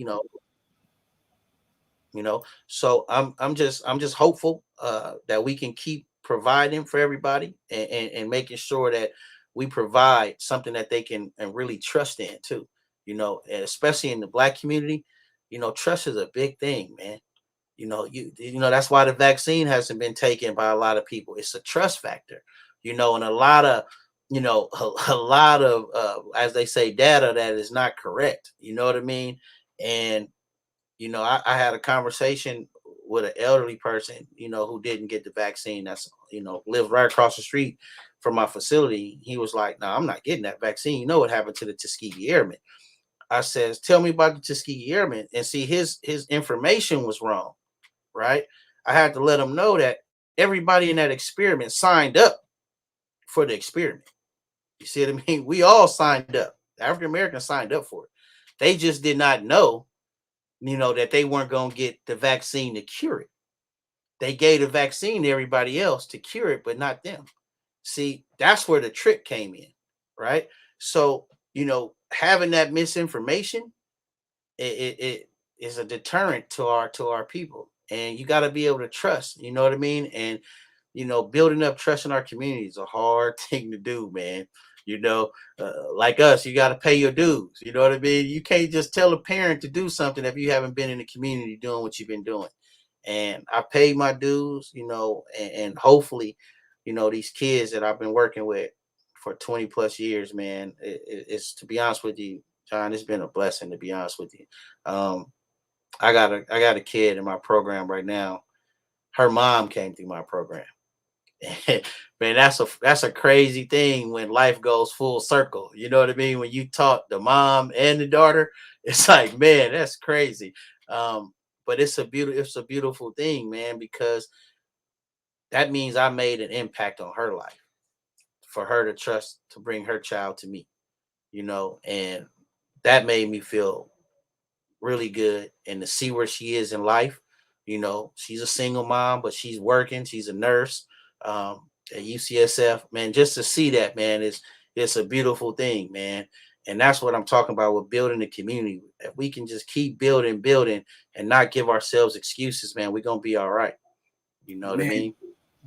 so I'm just hopeful that we can keep providing for everybody and making sure that we provide something that they can and really trust in too, and especially in the Black community, trust is a big thing, man. That's why the vaccine hasn't been taken by a lot of people. It's a trust factor, and a lot of, a lot of, as they say, data that is not correct. You know what I mean? And I had a conversation with an elderly person, who didn't get the vaccine. That's, lived right across the street from my facility. He was like, no, I'm not getting that vaccine. You know what happened to the Tuskegee Airmen? I says, tell me about the Tuskegee Airmen. And see, his information was wrong, right? I had to let him know that everybody in that experiment signed up for the experiment. You see what I mean? We all signed up. African Americans signed up for it. They just did not know, that they weren't going to get the vaccine to cure it. They gave the vaccine to everybody else to cure it, but not them. See, that's where the trick came in, right? So, having that misinformation, it is a deterrent to our people. And you got to be able to trust, you know what I mean? And building up trust in our community is a hard thing to do, man. Like us, you got to pay your dues. You know what I mean? You can't just tell a parent to do something if you haven't been in the community doing what you've been doing. And I paid my dues, and hopefully, these kids that I've been working with for 20 plus years, man, it's, to be honest with you, John, it's been a blessing, to be honest with you. I got a kid in my program right now. Her mom came through my program. Man, that's a crazy thing when life goes full circle. You know what I mean? When you taught the mom and the daughter, it's like, man, that's crazy. But it's a beautiful thing, man, because that means I made an impact on her life for her to trust to bring her child to me, and that made me feel really good. And to see where she is in life, she's a single mom, but she's working. She's a nurse at UCSF, man. Just to see that, man, it's a beautiful thing, man. And that's what I'm talking about with building the community. If we can just keep building and not give ourselves excuses, man, we're gonna be all right. You know what I Man, mean?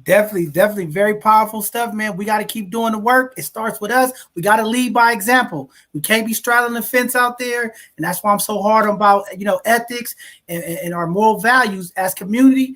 definitely very powerful stuff, man. We got to keep doing the work. It starts with us. We got to lead by example. We can't be straddling the fence out there. And that's why I'm so hard about, ethics and our moral values as community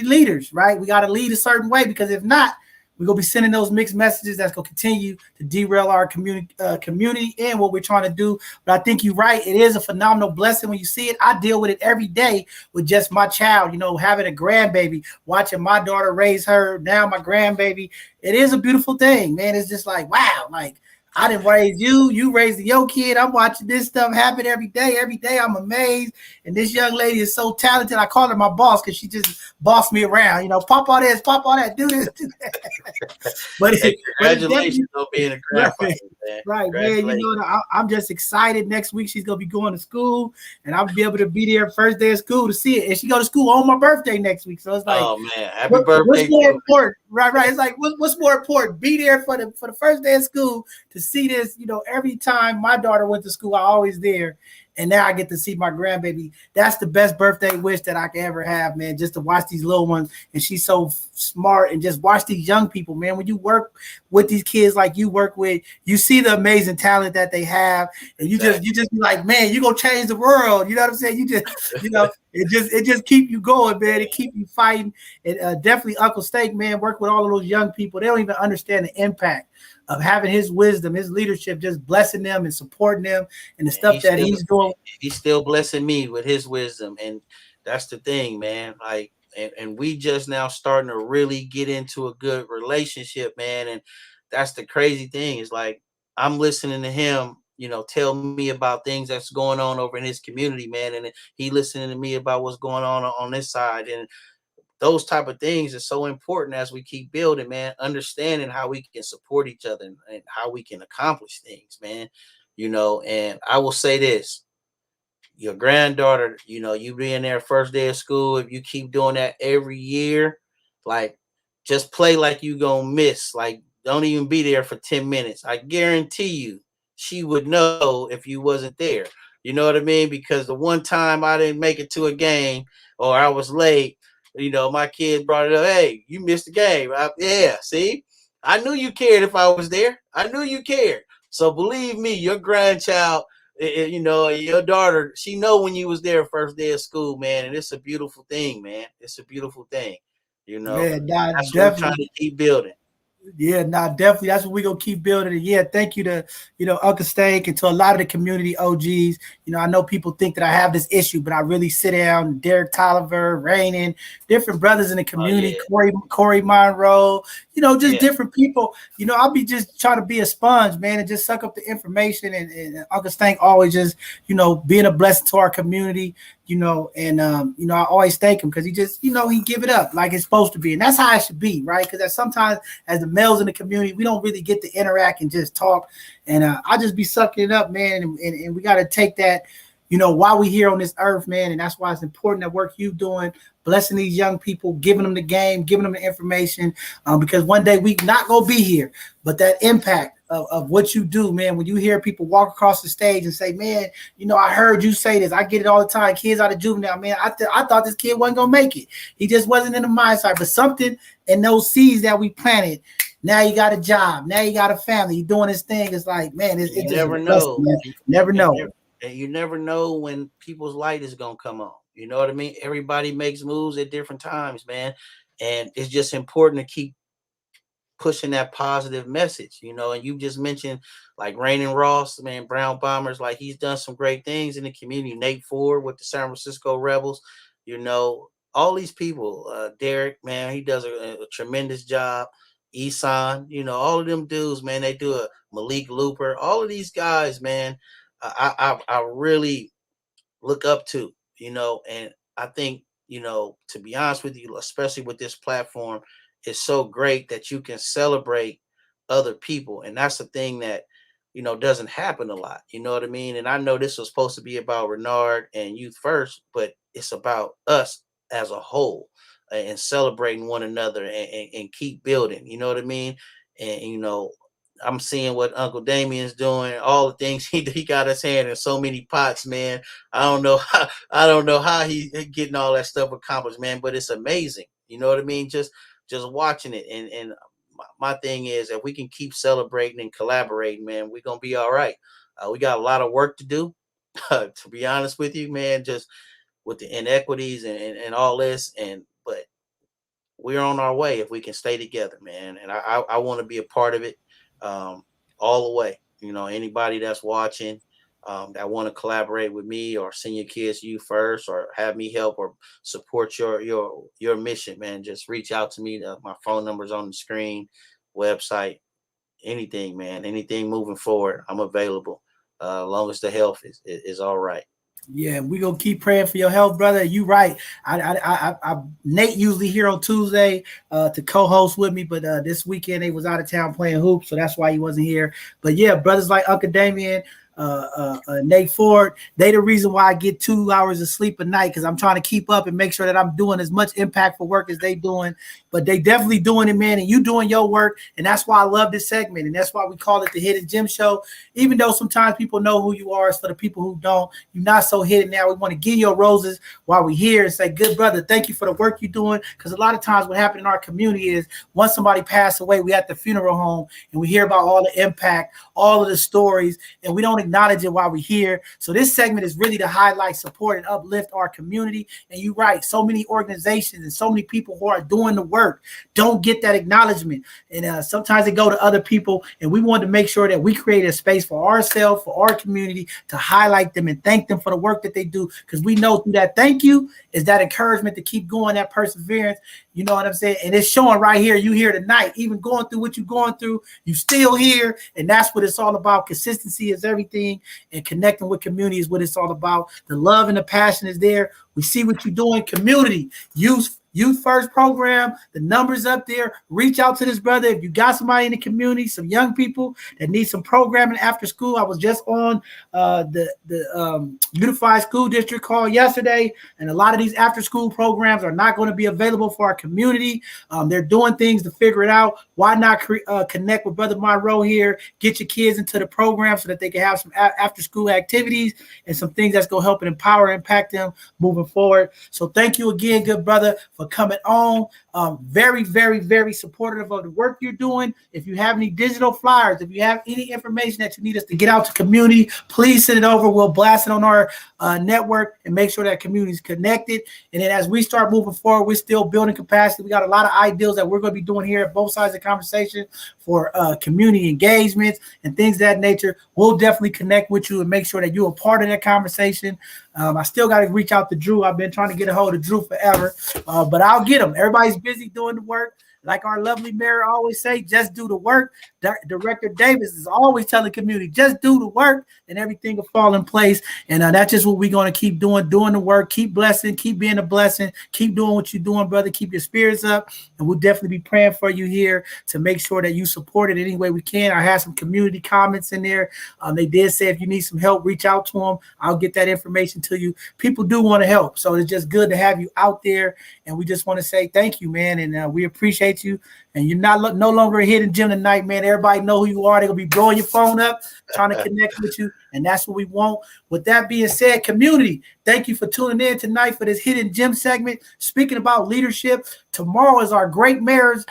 leaders, right? We got to lead a certain way, because if not, we're going to be sending those mixed messages that's going to continue to derail our community and what we're trying to do. But I think you're right. It is a phenomenal blessing when you see it. I deal with it every day with just my child, having a grandbaby, watching my daughter raise her, now my grandbaby. It is a beautiful thing, man. It's just like, wow, like, I didn't raise you raised your kid. I'm watching this stuff happen every day. Every day I'm amazed. And this young lady is so talented. I call her my boss because she just bossed me around. Pop all this, pop all that, do this, do that. Congratulations on being a grandfather, man. Right, man. I'm just excited. Next week she's gonna be going to school, and I'll be able to be there first day of school to see it. And she go to school on my birthday next week. So it's like, oh man, happy birthday! What's more important? Right. It's like, what's more important? Be there for the first day of school to see this. Every time my daughter went to school, I always there. And now I get to see my grandbaby. That's the best birthday wish that I could ever have, man, just to watch these little ones. And she's so smart, and just watch these young people, man. When you work with these kids like you work with, you see the amazing talent that they have. And you just be like, man, you're going to change the world. You know what I'm saying? You just, it just keep you going, man. It keep you fighting. And definitely Uncle Steak, man, work with all of those young people. They don't even understand the impact of having his wisdom, his leadership, just blessing them and supporting them and the stuff that he's doing. He's still blessing me with his wisdom. And that's the thing, man. Like, and we just now starting to really get into a good relationship, man. And that's the crazy thing, is like, I'm listening to him, tell me about things that's going on over in his community, man. And he listening to me about what's going on this side. And those type of things are so important as we keep building, man, understanding how we can support each other and how we can accomplish things, man. And I will say this, your granddaughter, you being there first day of school, if you keep doing that every year, like, just play like you gonna miss, like, don't even be there for 10 minutes. I guarantee you she would know if you wasn't there. You know what I mean? Because the one time I didn't make it to a game or I was late, my kid brought it up. Hey, you missed the game. Yeah, see, I knew you cared if I was there. I knew you cared. So believe me, your grandchild, your daughter, she know when you was there first day of school, man. And it's a beautiful thing, man. It's a beautiful thing. Man, that's what I'm trying to keep building. Yeah, definitely. That's what we're going to keep building. And yeah, thank you to, Uncle Steak, and to a lot of the community OGs. I know people think that I have this issue, but I really sit down, Derek Tolliver, Rainin, different brothers in the community, Corey Monroe, different people. I'll be just trying to be a sponge, man, and just suck up the information. And Uncle Steak always just, being a blessing to our community, I always thank him because he just, he give it up like it's supposed to be. And that's how it should be, right? Because sometimes as the males in the community, we don't really get to interact and just talk. And I just be sucking it up, man. And we got to take that, while we here on this earth, man. And that's why it's important that work you doing, blessing these young people, giving them the game, giving them the information, because one day we not going to be here. But that impact of what you do, man, when you hear people walk across the stage and say, man, I heard you say this. I get it all the time. Kids out of juvenile, man, I thought this kid wasn't going to make it. He just wasn't in the mindset. But something in those seeds that we planted, now you got a job. Now you got a family. You're doing this thing. It's like, man, it's just never know. Never know. And you never know when people's light is going to come on. You know what I mean? Everybody makes moves at different times, man. And it's just important to keep pushing that positive message, and you just mentioned like Raymond Ross, man, Brown Bombers, like he's done some great things in the community. Nate Ford with the San Francisco Rebels, all these people, Derek, man, he does a tremendous job. Eson, all of them dudes, man, they do a Malik Looper, all of these guys, man, I really look up to, and I think, to be honest with you, especially with this platform, it's so great that you can celebrate other people. And that's the thing that, doesn't happen a lot. You know what I mean? And I know this was supposed to be about Renard and Youth First, but it's about us as a whole and celebrating one another and keep building. You know what I mean? And, I'm seeing what Uncle Damien's doing, all the things he got his hand in so many pots, man. I don't know how he getting all that stuff accomplished, man, but it's amazing. You know what I mean? Just watching it. And my thing is, if we can keep celebrating and collaborating, man, we're going to be all right. We got a lot of work to do, to be honest with you, man, just with the inequities and all this. But we're on our way if we can stay together, man. And I want to be a part of it all the way. Anybody that's watching, that want to collaborate with me or send your kids Youth First or have me help or support your mission, man, just reach out to me. My phone number's on the screen, website, anything, man, anything moving forward, I'm available. As long as the health is all right. Yeah, we're gonna keep praying for your health, brother. You right. I Nate usually here on Tuesday to co-host with me, but this weekend they was out of town playing hoops, so that's why he wasn't here. But yeah, brothers like Uncle Damien, Nate Ford, they the reason why I get 2 hours of sleep a night, because I'm trying to keep up and make sure that I'm doing as much impactful work as they doing. But they definitely doing it, man, and you doing your work, and that's why I love this segment, and that's why we call it the Hidden Gem Show. Even though sometimes people know who you are, it's for the people who don't. You're not so hidden now. We want to give you roses while we're here and say, good brother, thank you for the work you're doing, because a lot of times what happened in our community is once somebody passed away, we at the funeral home, and we hear about all the impact, all of the stories, and we don't acknowledge it while we're here. So this segment is really to highlight, support, and uplift our community. And you're right, so many organizations and so many people who are doing the work don't get that acknowledgement. And sometimes they go to other people, and we want to make sure that we create a space for ourselves, for our community, to highlight them and thank them for the work that they do, because we know through that thank you is that encouragement to keep going, that perseverance. You know what I'm saying? And it's showing right here. You here tonight, even going through what you're going through, you still here. And that's what it's all about. Consistency is everything, and connecting with community is what it's all about. The love and the passion is there. We see what you're doing. Community, Youth First program, the numbers up there. Reach out to this brother if you got somebody in the community, some young people that need some programming after school. I was just on the Unified School District call yesterday, and a lot of these after school programs are not going to be available for our community. They're doing things to figure it out. Why not connect with Brother Monroe here, get your kids into the program so that they can have some after school activities and some things that's going to help and empower and impact them moving forward. So thank you again, good brother, for coming on. Very, very, very supportive of the work you're doing. If you have any digital flyers, if you have any information that you need us to get out to community, please send it over. We'll blast it on our network and make sure that community is connected. And then as we start moving forward, we're still building capacity. We got a lot of ideas that we're going to be doing here at both sides of the conversation for community engagements and things of that nature. We'll definitely connect with you and make sure that you're a part of that conversation. I still got to reach out to Drew. I've been trying to get a hold of Drew forever, but I'll get him. Everybody's busy doing the work. Like our lovely mayor always say, just do the work. Director Davis is always telling the community, just do the work and everything will fall in place. And that's just what we're going to keep doing the work, keep blessing, keep being a blessing, keep doing what you're doing, brother. Keep your spirits up. And we'll definitely be praying for you here to make sure that you support it any way we can. I have some community comments in there. They did say if you need some help, reach out to them. I'll get that information to you. People do want to help. So it's just good to have you out there. And we just want to say thank you, man. And we appreciate you. And you're no longer a hidden gem tonight, man. Everybody know who you are. They're going to be blowing your phone up, trying to connect with you. And that's what we want. With that being said, community, thank you for tuning in tonight for this Hidden Gem segment. Speaking about leadership, tomorrow is our great mayor's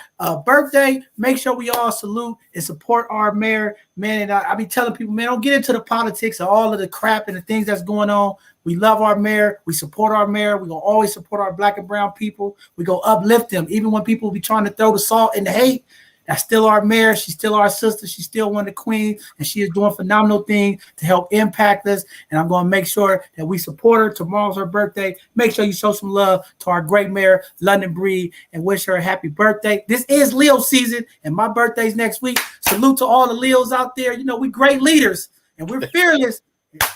birthday. Make sure we all salute and support our mayor, man. And I be telling people, man, don't get into the politics of all of the crap and the things that's going on. We love our mayor. We support our mayor. We're going to always support our Black and brown people. We're going to uplift them. Even when people be trying to throw the salt and the hate, that's still our mayor. She's still our sister. She's still one of the queens, and she is doing phenomenal things to help impact us. And I'm going to make sure that we support her. Tomorrow's her birthday. Make sure you show some love to our great mayor, London Breed, and wish her a happy birthday. This is Leo season, and my birthday's next week. Salute to all the Leos out there. You know, we great leaders, and we're fearless.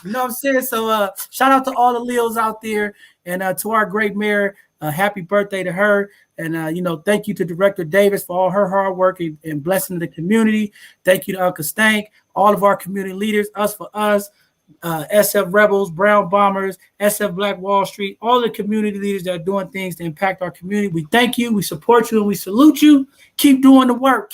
You know what I'm saying? So shout out to all the Leos out there, and to our great mayor, happy birthday to her. And, thank you to Director Davis for all her hard work and blessing the community. Thank you to Uncle Stank, all of our community leaders, Us for Us, SF Rebels, Brown Bombers, SF Black Wall Street, all the community leaders that are doing things to impact our community. We thank you, we support you, and we salute you. Keep doing the work,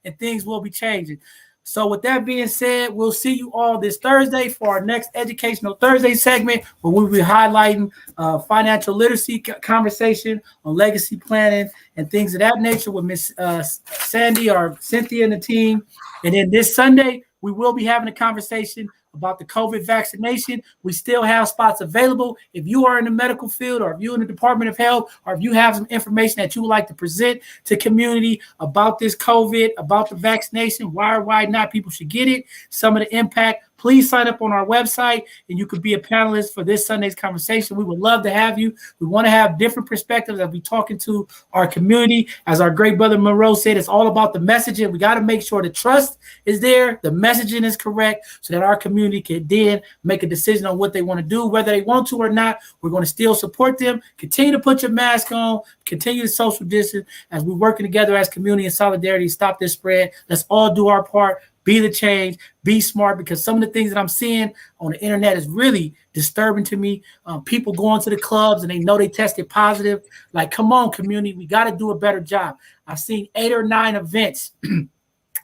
and things will be changing. So with that being said, we'll see you all this Thursday for our next Educational Thursday segment, where we'll be highlighting financial literacy conversation on legacy planning and things of that nature with Miss Sandy or Cynthia and the team. And then this Sunday, we will be having a conversation about the COVID vaccination. We still have spots available. If you are in the medical field, or if you're in the Department of Health, or if you have some information that you would like to present to community about this COVID, about the vaccination, why or why not people should get it, some of the impact, please sign up on our website and you could be a panelist for this Sunday's conversation. We would love to have you. We want to have different perspectives as we talking to our community. As our great brother Monroe said, it's all about the messaging. We got to make sure the trust is there, the messaging is correct, so that our community can then make a decision on what they want to do, whether they want to or not. We're going to still support them. Continue to put your mask on, continue to social distance as we're working together as community in solidarity to stop this spread. Let's all do our part. Be the change, be smart, because some of the things that I'm seeing on the internet is really disturbing to me. People going to the clubs and they know they tested positive. Like, come on, community, we got to do a better job. I've seen 8 or 9 events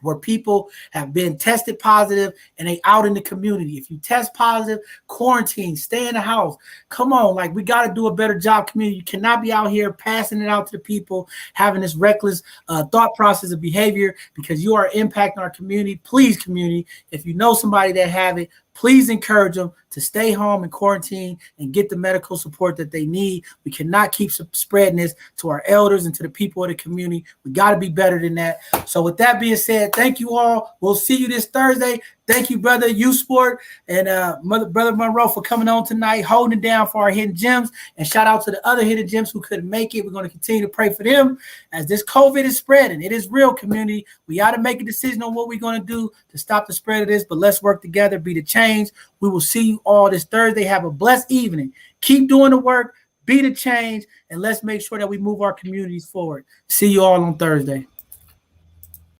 where people have been tested positive and they out in the community. If you test positive, quarantine, stay in the house. Come on, like, we got to do a better job, community. You cannot be out here passing it out to the people, having this reckless thought process of behavior, because you are impacting our community. Please, community, if you know somebody that have it, please encourage them to stay home and quarantine and get the medical support that they need. We cannot keep spreading this to our elders and to the people of the community. We got to be better than that. So with that being said, thank you all. We'll see you this Thursday. Thank you, brother U-Sport and brother Monroe, for coming on tonight, holding it down for our hidden gems. And shout out to the other hidden gems who couldn't make it. We're going to continue to pray for them as this COVID is spreading. It is real, community. We got to make a decision on what we're going to do to stop the spread of this, but let's work together, be the change. We will see you all this Thursday. Have a blessed evening. Keep doing the work, be the change, and let's make sure that we move our communities forward. See you all on Thursday.